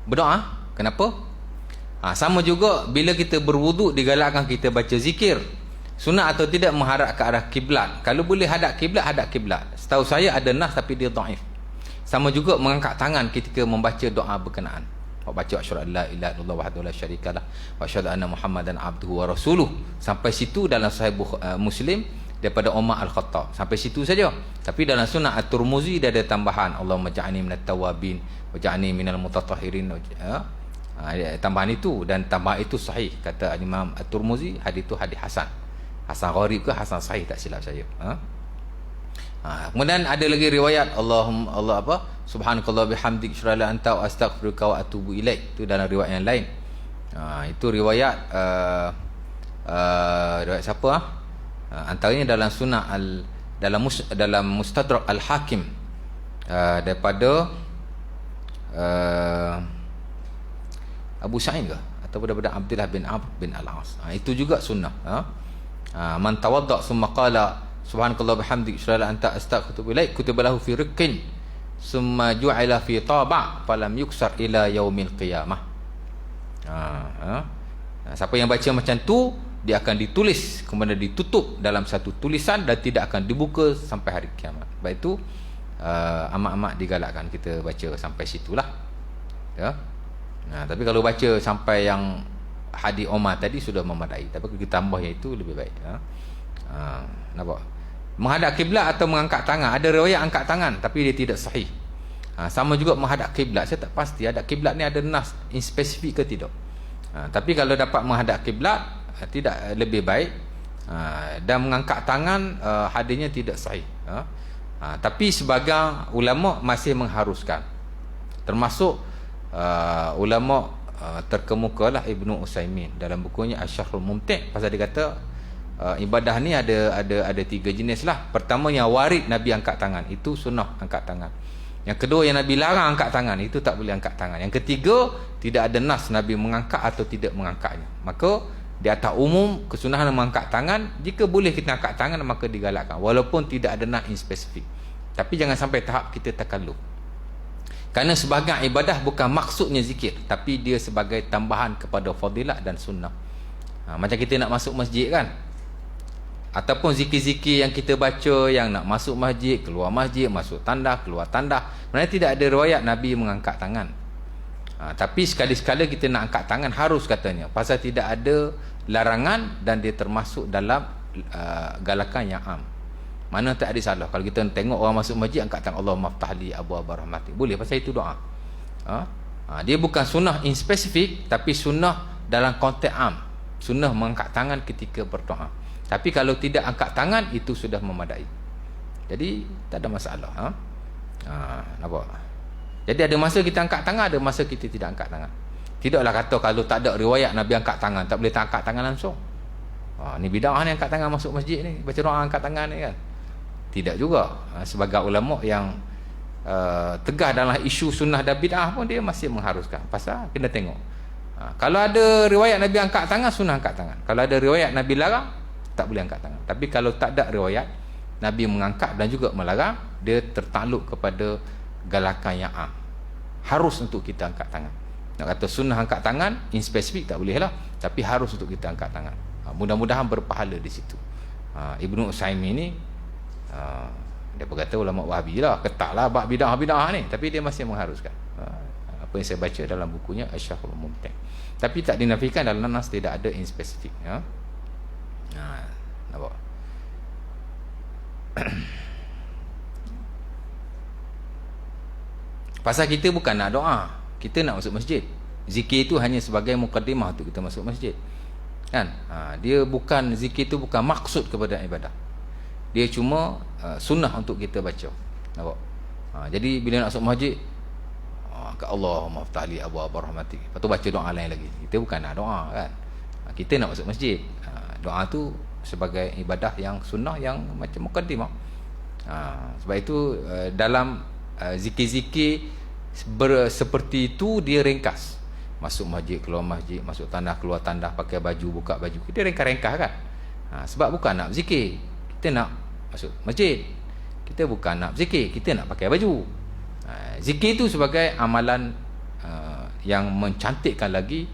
Berdoa, kenapa? Sama juga bila kita berwuduk, digalakkan kita baca zikir. Sunat atau tidak menghadap ke arah kiblat. Kalau boleh hadap kiblat, hadap kiblat. Setahu saya ada nas tapi dia dhaif. Sama juga mengangkat tangan ketika membaca doa berkenaan. Baca asyhadu an la ilaha illallah wahdahu la syarikalah wa asyhadu anna muhammadan abduhu wa rasuluh. Sampai situ dalam Sahih Muslim daripada Umar Al-Khattab. Sampai situ saja. Tapi dalam Sunan At-Tirmizi dia ada tambahan, Allahumma ja'alni minat tawabin wa ja'alni minal mutatahhirin. Tambahan itu, dan tambahan itu sahih kata Imam At-Tirmizi. Hadis itu hadis hasan. Hasan gharib ke hasan sahih tak silap saya. Kemudian ada lagi riwayat Allah subhanakallah bihamdik asyhadu an la ilaha illa anta astaghfiruka wa atubu ilaik. Itu dalam riwayat yang lain. Itu riwayat riwayat siapa? Antaranya dalam Sunnah dalam Mustadrak Al-Hakim daripada Abu Sa'id ke ataupun daripada Abdullah bin Amr bin Al-As. Itu juga sunnah. Man tawadda summa qala subhanakallah bihamdik asyhadu an la ilaha illa anta astaghfiruka wa ilaik kutiba lahu fi riqqin summa ju'ila fi taba' falam yuksar ila yaumil qiyamah. Siapa yang baca macam tu dia akan ditulis kemudian ditutup dalam satu tulisan dan tidak akan dibuka sampai hari kiamat. Sebab itu amat-amat digalakkan kita baca sampai situlah ya. Tapi kalau baca sampai yang hadis Umar tadi sudah memadai, tapi kalau kita tambah yang itu lebih baik ya. Nampak? Menghadap kiblat atau mengangkat tangan, ada riwayat angkat tangan tapi dia tidak sahih. Sama juga menghadap kiblat, saya tak pasti ada kiblat ni ada nas spesifik ke tidak. Tapi kalau dapat menghadap kiblat tidak lebih baik. Dan mengangkat tangan hadisnya tidak sahih. Tapi sebagian ulama masih mengharuskan, termasuk ulama terkemukalah Ibnu Utsaimin dalam bukunya Asy-Syarhul Mumti'. Pasal dia kata ibadah ni ada 3 jenis lah. Pertama yang warid Nabi angkat tangan, itu sunnah angkat tangan. Yang kedua yang Nabi larang angkat tangan, itu tak boleh angkat tangan. Yang ketiga tidak ada nas Nabi mengangkat atau tidak mengangkatnya. Maka di atas umum kesunahan mengangkat tangan, jika boleh kita angkat tangan maka digalakkan walaupun tidak ada nas in spesifik. Tapi jangan sampai tahap kita takalluf. Kerana sebahagian ibadah bukan maksudnya zikir, tapi dia sebagai tambahan kepada fadilat dan sunnah. Macam kita nak masuk masjid kan, ataupun zikir-zikir yang kita baca yang nak masuk masjid, keluar masjid, masuk tandah, keluar tandah, sebenarnya tidak ada riwayat Nabi mengangkat tangan. Tapi sekali-sekala kita nak angkat tangan harus katanya, pasal tidak ada larangan dan dia termasuk dalam galakan yang am. Mana tak ada salah kalau kita tengok orang masuk masjid angkat tangan, Allahumma ftahli abwaaba rahmatik, boleh, pasal itu doa. Dia bukan sunnah in spesifik, tapi sunnah dalam konteks am, sunnah mengangkat tangan ketika berdoa. Tapi kalau tidak angkat tangan, itu sudah memadai. Jadi tak ada masalah. Nampak? Jadi ada masa kita angkat tangan, ada masa kita tidak angkat tangan. Tidaklah kata kalau tak ada riwayat Nabi angkat tangan, tak boleh tak angkat tangan langsung. Ni bid'ah ni angkat tangan masuk masjid ni, baca doa angkat tangan ni kan. Tidak juga. Sebagai ulama yang tegas dalam isu sunnah dan bid'ah pun dia masih mengharuskan. Pasal kena tengok. Kalau ada riwayat Nabi angkat tangan, sunnah angkat tangan. Kalau ada riwayat Nabi larang, tak boleh angkat tangan. Tapi kalau tak ada riwayat Nabi mengangkat dan juga melarang, dia tertakluk kepada galakan yang am. Harus untuk kita angkat tangan. Nak kata sunnah angkat tangan in spesifik tak boleh lah, tapi harus untuk kita angkat tangan. Mudah-mudahan berpahala di situ. Ibnu Utsaimin ni dia berkata ulama Wahabi lah, ketaklah bab bidah-bidah ni, tapi dia masih mengharuskan. Apa yang saya baca dalam bukunya Asy-Syarhul Mumti'. Tapi tak dinafikan dalam nas tidak ada in spesifik ya. Nampak? Pasal kita bukan nak doa, kita nak masuk masjid. Zikir itu hanya sebagai mukaddimah untuk kita masuk masjid. Kan? Dia bukan, zikir itu bukan maksud kepada ibadah. Dia cuma sunnah untuk kita baca. Nampak? Jadi bila nak masuk masjid, ke Allahumma ftahli abwaaba rahmatik, lepas tu baca doa lain lagi. Kita bukan nak doa kan. Kita nak masuk masjid. Doa tu sebagai ibadah yang sunnah yang macam mukaddimah. Sebab itu dalam zikir-zikir seperti itu dia ringkas. Masuk masjid, keluar masjid, masuk tandah, keluar tandah, pakai baju, buka baju. Kita ringkas-ringkas kan. Sebab bukan nak zikir, kita nak masuk masjid. Kita bukan nak zikir, kita nak pakai baju. Zikir itu sebagai amalan yang mencantikkan lagi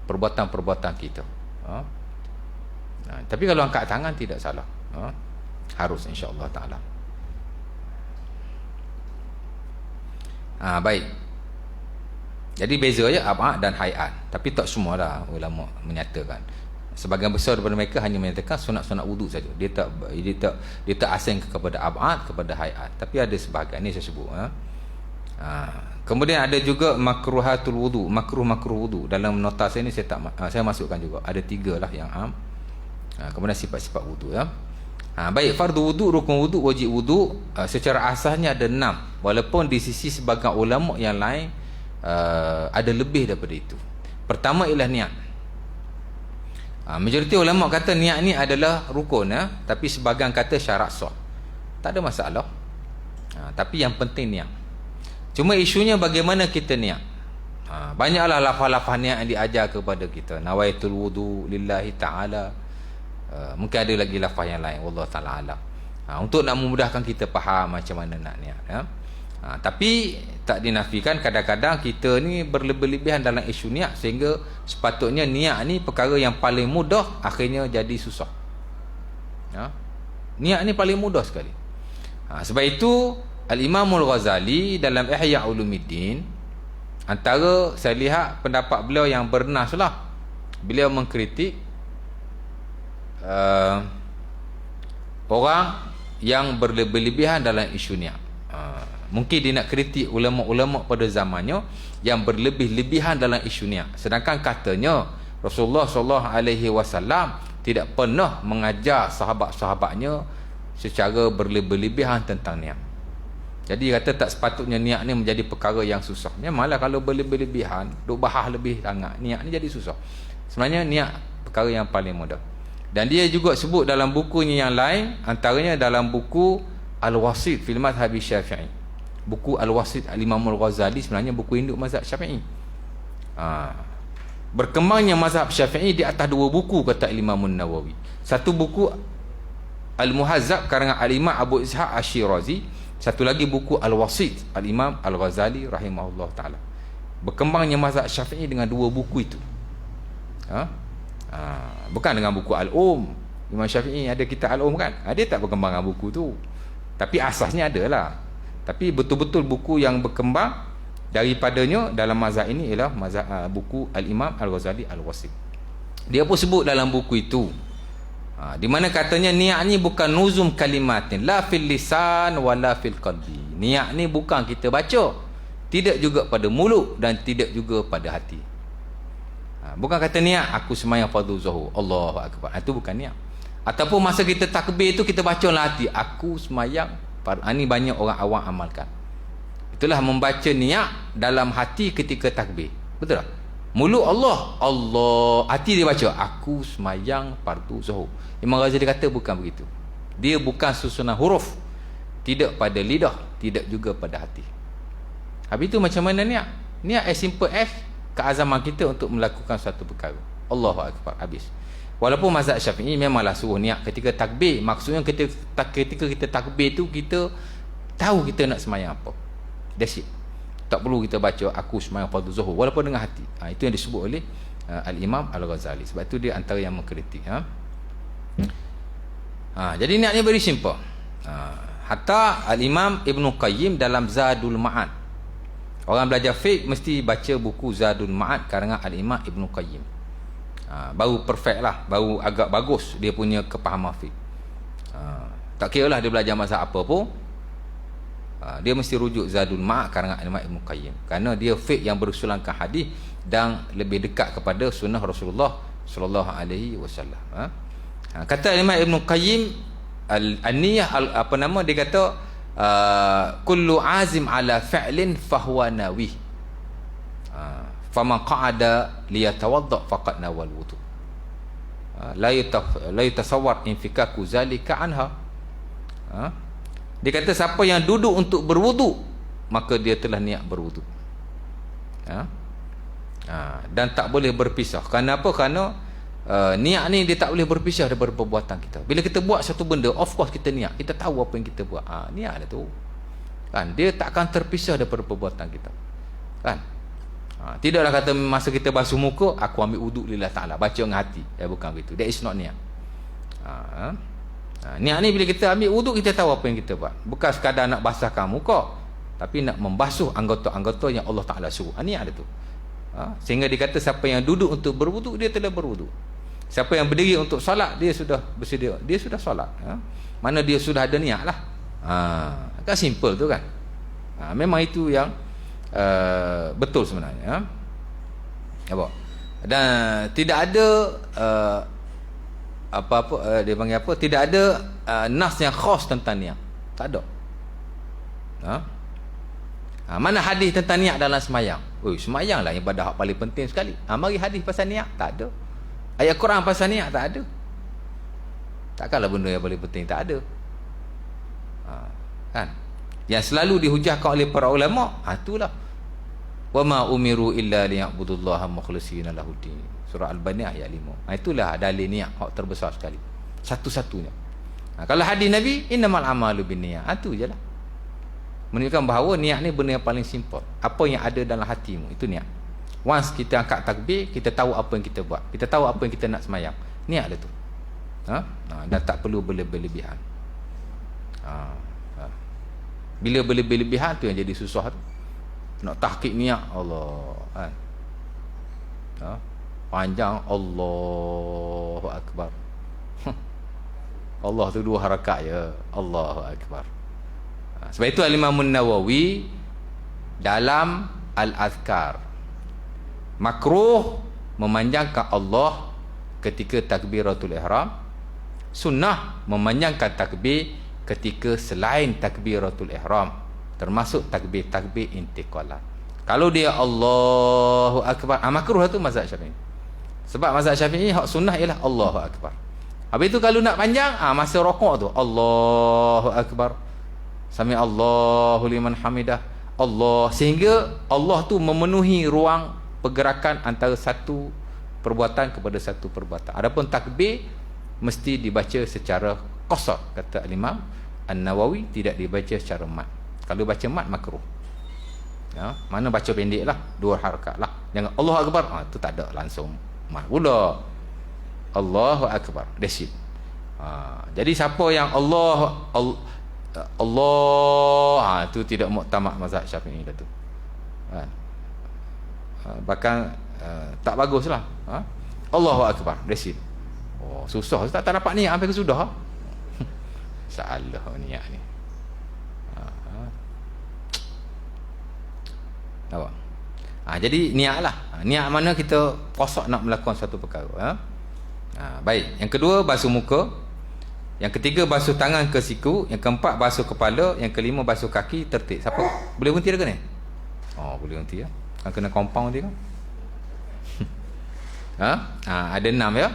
perbuatan-perbuatan kita. Tapi kalau angkat tangan tidak salah. Harus insya-Allah taala. Baik. Jadi beza je ab'ad dan hayat. Tapi tak semua dah ulama menyatakan. Sebahagian besar daripada mereka hanya menyatakan sunat-sunat wuduk saja. Dia tak asing kepada ab'ad, kepada hayat. Tapi ada sebahagian ni saya sebut. Kemudian ada juga makruhatul wudu, makruh wudu. Dalam nota saya ni saya masukkan juga. Ada 3 lah yang am. Kemudian sifat-sifat wudu ya. Baik, fardu wudu, rukun wudu, wajib wudu, secara asasnya ada 6. Walaupun di sisi sebagian ulama yang lain ada lebih daripada itu. Pertama ialah niat. Majoriti ulama kata niat ni adalah rukun ya, tapi sebagian kata syarat sah. Tak ada masalah. Tapi yang penting niat. Cuma isunya bagaimana kita niat. Banyaklah lafaz-lafaz niat yang diajar kepada kita. Nawaitul wudu lillahi ta'ala. Mungkin ada lagi lafaz yang lain, wallahu ta'ala alam. Untuk nak memudahkan kita faham macam mana nak niat ya. Tapi tak dinafikan kadang-kadang kita ni berlebih-lebihan dalam isu niat, sehingga sepatutnya niat ni perkara yang paling mudah akhirnya jadi susah. Niat ni paling mudah sekali. Sebab itu Al-Imam Al-Ghazali dalam Ihya Ulumuddin, antara saya lihat pendapat beliau yang bernas lah, beliau mengkritik orang yang berlebih-lebihan dalam isu niat. Mungkin dia nak kritik ulama-ulama pada zamannya yang berlebih-lebihan dalam isu niat, sedangkan katanya Rasulullah SAW tidak pernah mengajar sahabat-sahabatnya secara berlebih-lebihan tentang niat. Jadi kata tak sepatutnya niat ni menjadi perkara yang susah. Malah kalau berlebih-lebihan, duk bahas lebih sangat, niat ni jadi susah. Sebenarnya niat perkara yang paling mudah. Dan dia juga sebut dalam bukunya yang lain, antaranya dalam buku Al-Wasit fil Madhhab Syafi'i. Buku Al-Wasit Al-Imam Al-Ghazali sebenarnya buku induk mazhab Syafi'i. Berkembangnya mazhab Syafi'i di atas dua buku, kata Imam An-Nawawi. Satu buku Al-Muhazzab karangan Al-Imam Abu Ishaq Asy-Syirazi, satu lagi buku Al-Wasit Al-Imam Al-Ghazali rahimahullah ta'ala. Berkembangnya mazhab Syafi'i dengan dua buku itu. Bukan dengan buku Al-Um. Imam Syafi'i ada kitab Al-Um kan? Dia tak berkembang dengan buku tu, tapi asasnya ada lah. Tapi betul-betul buku yang berkembang daripadanya dalam mazhab ini ialah mazhab buku Al-Imam Al-Ghazali Al-Wasit. Dia pun sebut dalam buku itu, di mana katanya niat ni bukan nuzum kalimatin la fil lisan wala fil qalbi. Niat ni bukan kita baca, tidak juga pada mulut dan tidak juga pada hati. Bukan kata niat aku sembahyang fardu zuhur, Allahu akbar, itu bukan niat. Ataupun masa kita takbir tu kita baca dalam hati, aku sembahyang. Ini banyak orang awam amalkan. Itulah membaca niat dalam hati ketika takbir. Betul tak? Mulut Allah, hati dia baca aku sembahyang fardu zuhur. Imam Ghazali kata bukan begitu. Dia bukan susunan huruf, tidak pada lidah, tidak juga pada hati. Habis itu macam mana niat? Niat as simple as keazaman kita untuk melakukan satu perkara. Allahu akbar, habis. Walaupun mazhab Syafi'i memanglah suruh niat ketika takbir. Maksudnya ketika kita takbir tu kita tahu kita nak sembahyang apa. That's it. Tak perlu kita baca aku sembahyang fardu zuhur walaupun dengan hati. Itu yang disebut oleh Al-Imam Al-Ghazali. Sebab itu dia antara yang mengkritik. Jadi niat ni very simple. Hatta Al-Imam Ibn Qayyim dalam Zadul Ma'ad, orang belajar fiqh mesti baca buku Zadul Ma'ad karangan Al-Imam Ibn Qayyim. Baru perfect lah, baru agak bagus dia punya kepahaman fiqh. Tak kira lah dia belajar mazhab apa pun, dia mesti rujuk Zadul Ma'ad karangan Imam Ibn Qayyim, kerana dia fiqh yang bersulankan hadis dan lebih dekat kepada sunnah Rasulullah sallallahu alaihi wasallam. Kata Imam Ibn Qayyim al-niyah dia kata kullu azim ala fi'lin fahuwa nawih. Faman qa'ada liyatawadda faqad nawal wudu. La yatasawwar infikaku zalika anha. Dia kata siapa yang duduk untuk berwudu, maka dia telah niat berwudu. Dan tak boleh berpisah. Kenapa? Kerana niat ni dia tak boleh berpisah daripada perbuatan kita. Bila kita buat satu benda, of course kita niat, kita tahu apa yang kita buat. Niat dah tu kan, dia tak akan terpisah daripada perbuatan kita kan. Tidaklah kata masa kita basuh muka aku ambil wuduk lillah ta'ala, baca dengan hati. Bukan begitu. That is not niat. Niat ni bila kita ambil wuduk kita tahu apa yang kita buat. Bukan sekadar nak basahkan muka, tapi nak membasuh anggota-anggota yang Allah Ta'ala suruh. Niat dia tu. Sehingga dikata siapa yang duduk untuk berwuduk dia telah berwuduk. Siapa yang berdiri untuk solat dia sudah bersedia, dia sudah solat. Mana dia sudah ada niat lah. Kan simple tu kan. Memang itu yang betul sebenarnya. Dan tidak ada dia panggil apa, tidak ada nas yang khas tentang niat. Tak ada. Mana hadis tentang niat dalam semayang? Semayang lah ibadah paling penting sekali. Mari hadis pasal niat? Tak ada. Ayat Quran pasal niat? Tak ada. Takkanlah benda yang paling penting tak ada. Kan? Yang selalu dihujahkan oleh para ulama, itulah wa ma umiru illa liya'budullaha mukhlishina lahuddin, surah Al-Bani ayat 5. Itulah dalil niat hak terbesar sekali, satu-satunya. Kalau hadis Nabi innamal a'malu binniyat, itu jelah. Menunjukkan bahawa niat ni benda yang paling simple. Apa yang ada dalam hatimu, itu niat. Once kita angkat takbir, kita tahu apa yang kita buat. Kita tahu apa yang kita nak semayang. Niat dah tu. Dan tak perlu berlebihan. Bila berlebihan tu yang jadi susah tu. Nak tahqiq niat Allah kan. Panjang Allahu Akbar. Allah tu 2 harakat je. Allahu Akbar. Sebab itu Al-Imam An-Nawawi dalam Al-Azkar makruh memanjangkan Allah ketika takbiratul ihram, sunnah memanjangkan takbir ketika selain takbiratul ihram, termasuk takbir-takbir intiqalat. Kalau dia Allahu Akbar, makruh tu mazhab Syafi'i. Sebab mazhab Syafi'i hak sunnah ialah Allahu Akbar. Habis tu kalau nak panjang, masa rokok tu Allahu Akbar, sami Allahu liman hamidah, Allah, sehingga Allah tu memenuhi ruang pergerakan antara satu perbuatan kepada satu perbuatan. Adapun takbir mesti dibaca secara qasar, kata Imam An-Nawawi, tidak dibaca secara mat. Kalau baca mat makruh. Mana baca pendek lah, 2 harakat lah. Jangan Allahu Akbar, tu tak ada langsung mat pula. Allahu Akbar, that's it. Jadi siapa yang Allah tu tidak muktamad mazhab Syafi'i dah tu. Bahkan tak baguslah. Allahu Akbar, that's it. Susah, tak dapat niat sampai ke sudah. Salah niat ni. Nampak? Jadi niatlah. Niat mana kita kosok nak melakukan satu perkara. Baik. Yang kedua, basuh muka. Yang ketiga, basuh tangan ke siku. Yang keempat, basuh kepala. Yang kelima, basuh kaki. Tertib. Siapa? Boleh berhenti dah ke ni? Boleh berhenti ya. Kan kena compound dia kan. Ada 6 ya.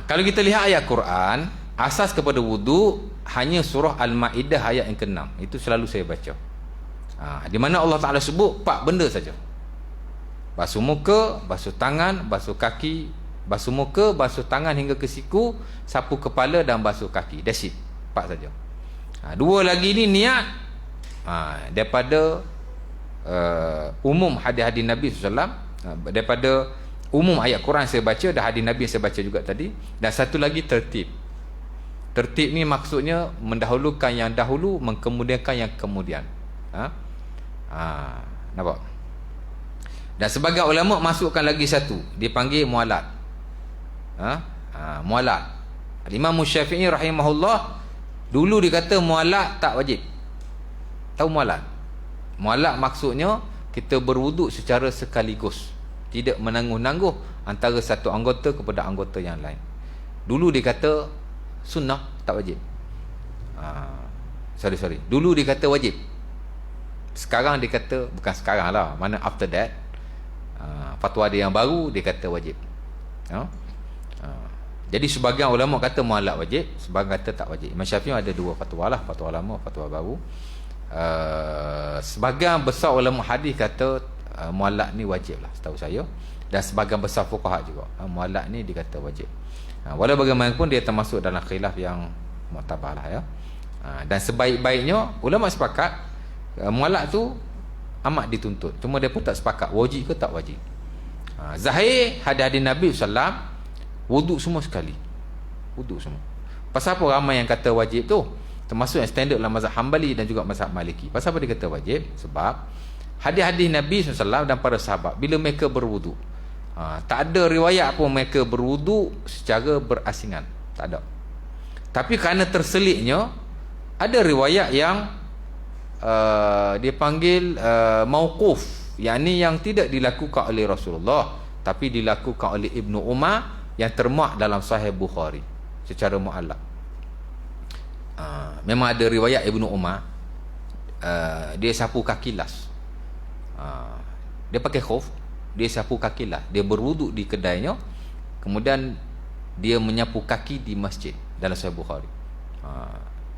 Kalau kita lihat ayat Quran, asas kepada wudu hanya surah Al-Ma'idah ayat yang ke-6. Itu selalu saya baca. Di mana Allah Ta'ala sebut 4 benda saja. Basuh muka, basuh tangan, basuh kaki. Basuh muka, basuh tangan hingga ke siku, sapu kepala dan basuh kaki. That's it. 4 saja. 2 lagi ni niat daripada umum hadis-hadis Nabi SAW, daripada umum ayat Quran saya baca dan hadis Nabi saya baca juga tadi. Dan satu lagi tertib. Tertib ni maksudnya mendahulukan yang dahulu, mengkemudiankan yang kemudian. Nampak? Dan sebagai ulama masukkan lagi satu, dipanggil mualat. Mualat. Imam Syafi'i rahimahullah dulu dikata mualat tak wajib. Tahu mualat? Mualat maksudnya kita berwuduk secara sekaligus, tidak menangguh-nangguh antara satu anggota kepada anggota yang lain. Dulu dikata sunnah, tak wajib. Sorry. Dulu dikata wajib. Sekarang dikata, bukan sekarang lah, mana after that, fatwa dia yang baru dia kata wajib. Jadi sebagian ulama kata mualat wajib, sebagian kata tak wajib. Imam Syafi'i ada 2 fatwa lah, fatwa lama, fatwa baru. Sebagian besar ulama hadis kata mualat ni wajib lah, setahu saya. Dan sebagian besar fuqaha juga, mualat ni dikata wajib. Walau bagaimanapun dia termasuk dalam khilaf yang mu'tabar lah ya. Dan sebaik-baiknya ulama sepakat mualat tu amat dituntut. Cuma dia pun tak sepakat wajib ke tak wajib. Zahir hadis-hadis Nabi SAW, wuduk semua sekali. Wuduk semua. Pasal apa ramai yang kata wajib tu? Termasuk yang standard dalam mazhab Hambali dan juga mazhab Maliki. Pasal apa dia kata wajib? Sebab hadis-hadis Nabi SAW dan para sahabat bila mereka berwuduk, tak ada riwayat pun mereka berwuduk secara berasingan. Tak ada. Tapi kerana terselitnya, ada riwayat yang dia panggil mauquf, yakni yang tidak dilakukan oleh Rasulullah tapi dilakukan oleh Ibnu Umar, yang termuat dalam Sahih Bukhari secara mu'allaq. Memang ada riwayat Ibnu Umar, dia sapu kaki las. Dia pakai khuf, dia sapu kaki las. Dia berwuduk di kedainya, kemudian dia menyapu kaki di masjid dalam Sahih Bukhari.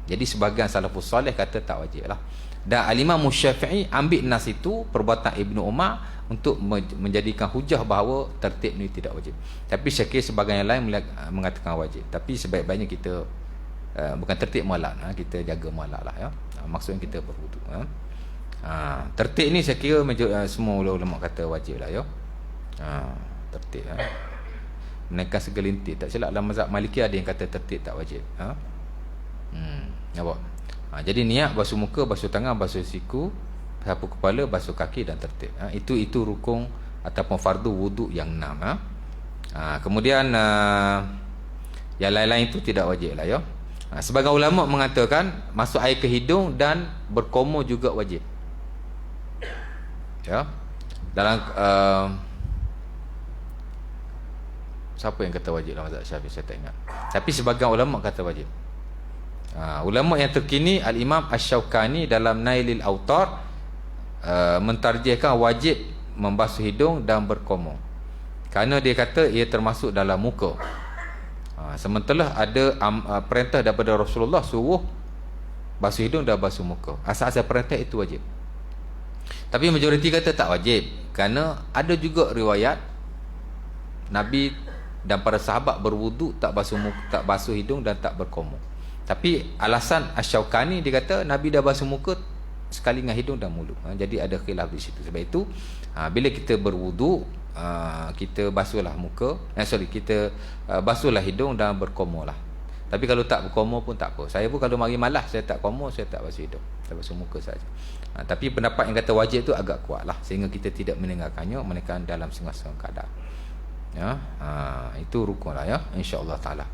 Jadi sebahagian salafus soleh kata tak wajib lah. Dan Al-Imam Syafi'i ambil nas itu, perbuatan Ibnu Umar, untuk menjadikan hujah bahawa tertib ni tidak wajib. Tapi syakir sebahagian yang lain mengatakan wajib. Tapi sebaik-baiknya kita bukan tertib mualat, kita jaga mualat lah ya. Maksudnya kita berwuduk. Tertib ni saya kira semua ulama kata wajib lah ya. Tertib menaikkan segelintir. Tak silap dalam mazhab Maliki ada yang kata tertib tak wajib. Nampak? Jadi niat basuh muka, basuh tangan, basuh siku, sapu kepala, basuh kaki dan tertib. Itu rukun ataupun fardu wuduk yang 6. Kemudian yang lain-lain itu tidak wajib lah ya. Sebagian ulama mengatakan masuk air ke hidung dan berkomor juga wajib. Ya. Dalam siapa yang kata wajib dalam mazhab Syafi'i saya tak ingat. Tapi sebagian ulama kata wajib. Ulama yang terkini Al-Imam Asy-Syaukani dalam Nailil Autar mentarjihkan wajib membasuh hidung dan berkomor. Kerana dia kata ia termasuk dalam muka. Sementara ada perintah daripada Rasulullah suruh basuh hidung dan basuh muka. Asal-asal perintah itu wajib. Tapi majoriti kata tak wajib. Kerana ada juga riwayat Nabi dan para sahabat berwuduk tak basuh muka, tak basuh hidung dan tak berkomor. Tapi alasan Asy-Syaukani dia kata Nabi dah basuh muka sekali dengan hidung dan mulut. Jadi ada khilaf di situ. Sebab itu bila kita berwuduk, kita basuhlah muka, kita basuhlah hidung dan berkomor lah. Tapi kalau tak berkomor pun tak apa. Saya pun kalau mari malas saya tak komor, saya tak basuh hidung, saya basuh muka saja. Tapi pendapat yang kata wajib tu agak kuat lah, sehingga kita tidak meninggalkannya melainkan dalam setengah-setengah keadaan. Itu rukun lah ya, insya-Allah taala.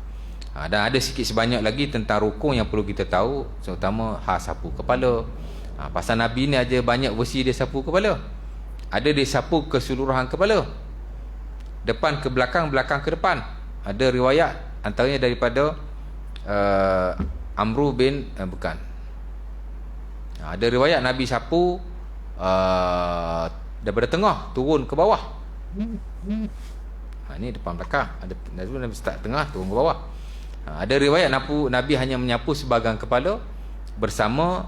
Dan ada sikit sebanyak lagi tentang rukun yang perlu kita tahu, terutama sapu kepala. Pasal Nabi ni aja banyak versi dia sapu kepala. Ada dia sapu keseluruhan kepala, depan ke belakang, belakang ke depan. Ada riwayat antaranya daripada Amru bin bukan. Ada riwayat Nabi sapu daripada tengah turun ke bawah. Ini depan belakang. Ada Nabi start tengah turun ke bawah. Ada riwayat Nabi hanya menyapu sebahagian kepala bersama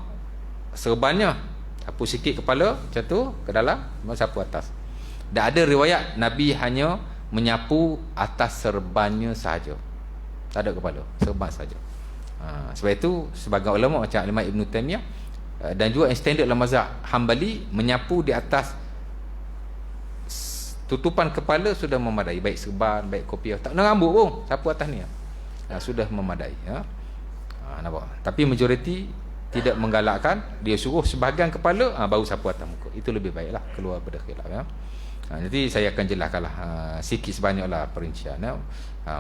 serbannya. Sapu sikit kepala macam tu ke dalam, sapu atas. Dan ada riwayat Nabi hanya menyapu atas serbannya sahaja, tak ada kepala, serban sahaja. Sebab itu sebagian ulama macam Imam Ibn Taymiyah dan juga yang standard dalam mazhab Hambali, menyapu di atas tutupan kepala sudah memadai, baik serban, baik kopiah, tak kena rambut pun, sapu atas ni sudah memadai ya. Nampak? Tapi majoriti tidak menggalakkan, dia suruh sebahagian kepala baru sapu atas muka. Itu lebih baiklah, keluar pada khilaf ya. Nanti saya akan jelaskanlah sikit sebanyaklah perincian ya.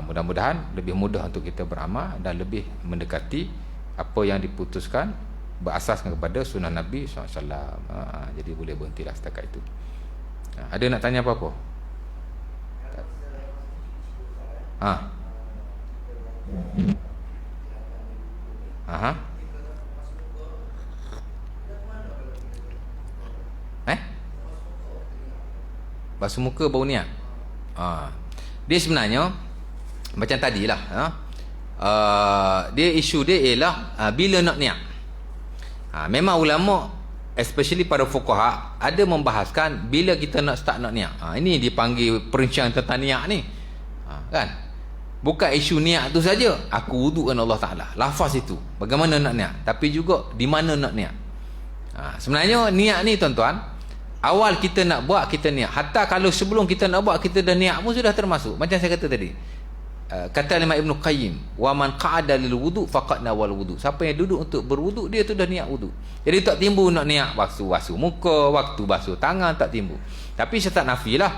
Mudah-mudahan lebih mudah untuk kita beramal dan lebih mendekati apa yang diputuskan berasaskan kepada sunnah Nabi SAW. Jadi boleh berhentilah setakat itu. Ada nak tanya apa-apa? Basuh muka bau niat. Dia sebenarnya macam tadilah dia isu dia ialah bila nak niat. Memang ulama especially para fuqaha ada membahaskan bila kita nak start nak niat. Ini dipanggil perincian tentang niat ni. Kan? Bukan isu niat tu saja. Aku wuduk dengan Allah Taala. Lafaz itu. Bagaimana nak niat? Tapi juga di mana nak niat. Sebenarnya niat ni tuan-tuan, awal kita nak buat kita niat. Hatta kalau sebelum kita nak buat kita dah niat pun sudah termasuk. Macam saya kata tadi. Kata Imam Ibn Qayyim, wa man qa'ada lil wudu faqad nawal wudu. Siapa yang duduk untuk berwuduk dia tu dah niat wuduk. Jadi tak timbul nak niat waktu basuh muka, waktu basuh tangan, tak timbul. Tapi saya tak nafilah.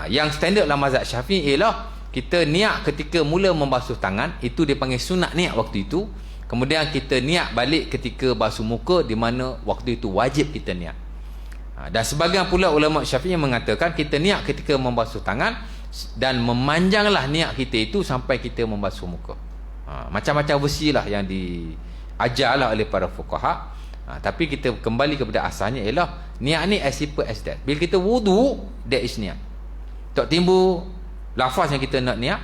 Yang standard dalam mazhab Syafi'i ialah kita niat ketika mula membasuh tangan, itu dipanggil sunat niat waktu itu. Kemudian kita niat balik ketika basuh muka, di mana waktu itu wajib kita niat. Dan sebagian pula ulama Syafi'i mengatakan kita niat ketika membasuh tangan dan memanjanglah niat kita itu sampai kita membasuh muka. Macam-macam versi lah yang diajarlah oleh para fuqaha. Tapi kita kembali kepada asalnya ialah niat ni as simple as that. Bila kita wudu, that is niat. Tak timbul lafaz yang kita nak niat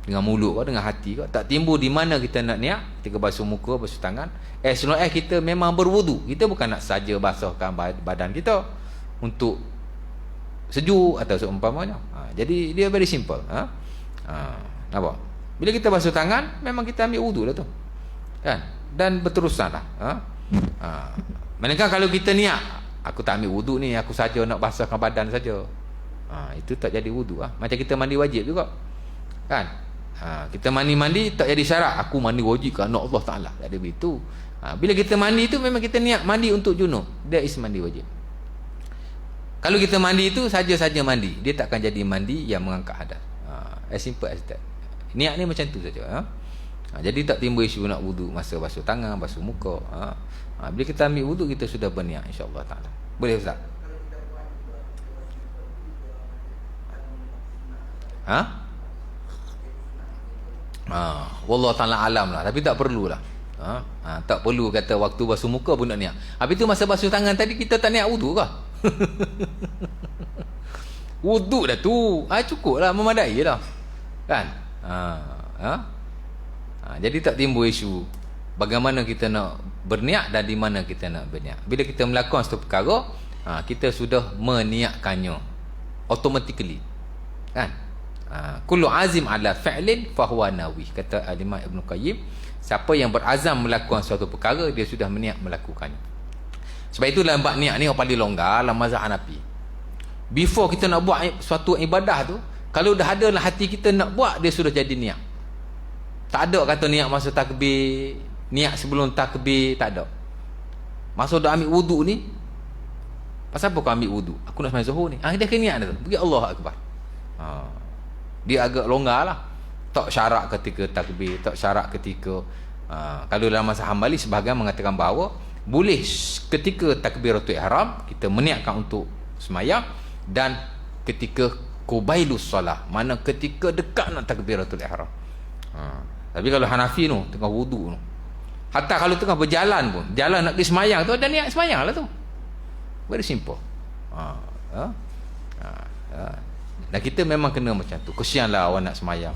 dengan mulut ke, dengan hati ke, tak timbul di mana kita nak niat ketika basuh muka, basuh tangan. As long as kita memang berwudu, kita bukan nak saja basahkan badan kita untuk sejuk atau seumpamanya. Jadi dia very simple. Nampak? Bila kita basuh tangan, memang kita ambil wudu lah tu. Kan? Dan berterusan lah. Manakah kalau kita niat, aku tak ambil wudu ni, aku saja nak basahkan badan saja. Itu tak jadi wudu lah. Macam kita mandi wajib juga. Kan? Kita mandi tak jadi syarat. Aku mandi wajib kerana Allah Ta'ala. Tak ada begitu. Bila kita mandi tu memang kita niat mandi untuk junub. Dia is mandi wajib. Kalau kita mandi itu saja-saja mandi, dia takkan jadi mandi yang mengangkat hadas. As simple as that. Niat ni macam tu saja. Jadi tak timbul isu nak wudu masa basuh tangan, basuh muka. Bila kita ambil wudu, kita sudah berniat, insya-Allah Ta'ala. Boleh Ustaz? Wallah Ta'ala alam lah. Tapi tak perlulah. Tak perlu kata waktu basuh muka pun nak niat. Habis tu masa basuh tangan tadi kita tak niat wudu ke? Wudu dah tu. Cukup lah, memadai dah. Kan? Jadi tak timbul isu bagaimana kita nak berniat dan di mana kita nak berniat. Bila kita melakukan satu perkara, kita sudah meniatkannya automatically. Kan? Kullu azim ala fi'lin fahuwa nawi, kata Al-Imam Ibn Qayyim. Siapa yang berazam melakukan suatu perkara, dia sudah berniat melakukannya. Sebab itu dalam bab niat ni yang paling longgar dalam mazhab Hanafi. Before kita nak buat suatu ibadah tu, kalau dah ada dalam hati kita nak buat, dia sudah jadi niat. Tak ada kata niat masa takbir, niat sebelum takbir, tak ada. Masa dah ambil wudu ni, pasal apa kau ambil wudu? Aku nak sembahyang zuhur ni. Dia kena niat dah tu. Pergi Allah Akbar. Dia agak longgar lah. Tak syarat ketika takbir, tak syarat ketika kalau dalam mazhab Hambali sebahagian mengatakan bahawa boleh ketika takbiratul ihram kita meniatkan untuk sembahyang, dan ketika qubailus solah, mana ketika dekat nak takbiratul ihram. Tapi kalau Hanafi tu tengah wudu tu, hatta kalau tengah berjalan pun, jalan nak pergi sembahyang tu, ada niat sembahyang lah tu. Very simple. Dan kita memang kena macam tu. Kesianlah awak nak sembahyang.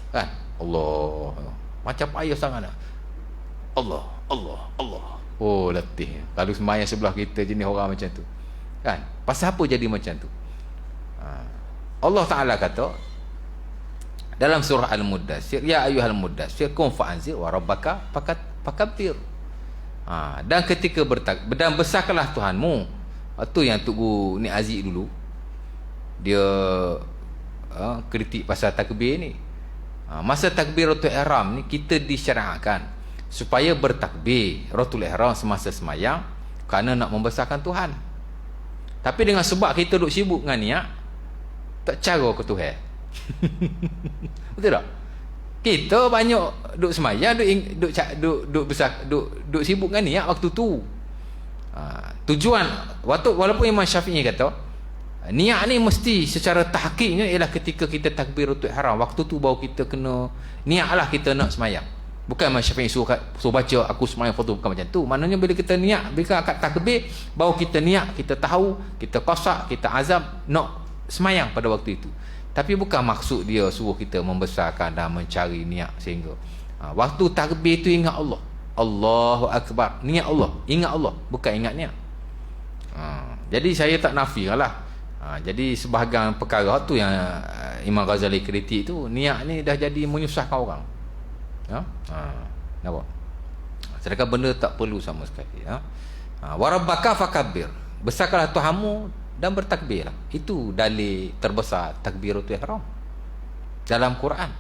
Kan? Allah. Macam payah sangat nak. Allah. Oh, letih. Kalau sembahyang sebelah kita jenis orang macam tu. Kan? Pasal apa jadi macam tu? Allah Ta'ala kata dalam surah Al-Muddatsir, ya ayyuhal muddatsir qum fa'anzir wa rabbaka fakabbir. Dan ketika dan besarkanlah Tuhanmu. Itu yang Tugu ni Aziz dulu dia kritik pasal takbir ni. Masa takbiratul ihram ni kita disyariatkan supaya bertakbiratul ihram semasa sembahyang kerana nak membesarkan Tuhan. Tapi dengan sebab kita duk sibuk dengan niat, tak cara ke Tuhan. Betul tak? Kita banyak duk sembahyang, duk sibuk dengan niat waktu tu. Tujuan walaupun Imam Syafi'i kata niat ni mesti secara tahqiqnya ialah ketika kita takbiratul ihram, waktu tu baru kita kena niatlah kita nak sembahyang. Bukan Imam Syafi'i suruh baca aku sembahyang fardu, bukan macam tu. Maknanya bila kita niat, bila akad takbir, baru kita niat, kita tahu, kita qasak, kita azam nak sembahyang pada waktu itu. Tapi bukan maksud dia suruh kita membesarkan dan mencari niat sehingga waktu takbir itu ingat Allah. Allahu Akbar, niat Allah, ingat Allah, bukan ingat niat. Jadi saya tak nafikanlah. Jadi sebahagian perkara tu yang Imam Ghazali kritik tu, niat ni dah jadi menyusahkan orang. Nampak? Sedangkan benda tak perlu sama sekali. Warabbaka fakabbir, besarkanlah Tuhanmu dan bertakbirlah. Itu dalil terbesar takbiratul ihram dalam Quran.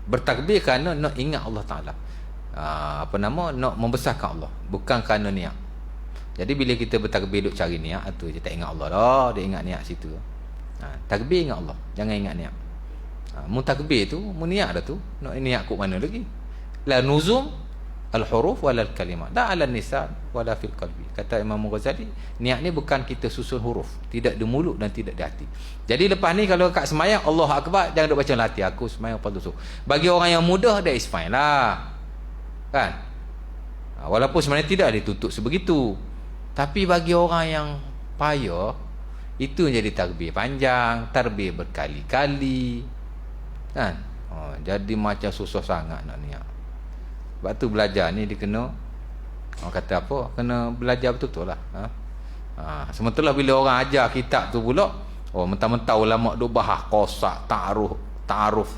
Bertakbir kerana nak ingat Allah Ta'ala, nak membesarkan Allah, bukan kerana niat. Jadi bila kita bertakbir duk cari niat tu, dia tak ingat Allah dah, dia ingat niat situ. Takbir ingat Allah, jangan ingat niat. Mu takbir tu, mu niat dah tu, nak niat kat mana lagi? La nuzum al-huruf wala al-kalimat, la ala nisan wala fil qalbi. Kata Imam Ghazali, niat ni bukan kita susun huruf, tidak di mulut dan tidak di hati. Jadi lepas ni kalau kat sembahyang Allahu Akbar, jangan duk baca hati aku sembahyang fardu. Bagi orang yang mudah, that is fine lah. Kan? Walaupun sebenarnya tidak ditutup sebegitu. Tapi bagi orang yang payah, itu jadi takbir panjang, takbir berkali-kali. Kan? Jadi macam susah sangat nak niat. Sebab tu belajar ni dia kena, orang kata apa, kena belajar betul-betul lah. Sementara bila orang ajar kitab tu pula, mentang-mentang ulama duk bahas qasak, ta'aruf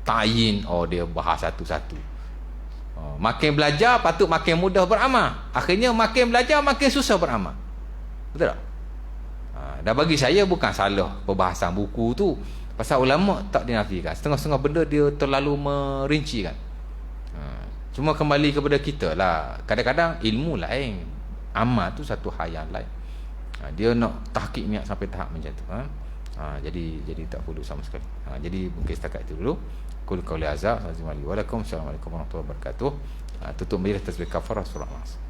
tayin, dia bahas satu-satu. Makin belajar patut makin mudah beramal. Akhirnya makin belajar makin susah beramal. Betul tak? Dan bagi saya bukan salah perbahasan buku tu. Pasal ulama tak dinafikan. Setengah-setengah benda dia terlalu merincikan. Cuma kembali kepada kita lah. Kadang-kadang ilmu lain, amal tu satu hal yang lain. Dia nak tahqiq niat sampai tahap macam tu. Jadi tak perlu sama sekali. Jadi mungkin setakat itu dulu. Qul qawli hadza wa assalamu alaikum warahmatullahi wabarakatuh. Tutup majlis tasbih kafarah surah Nas.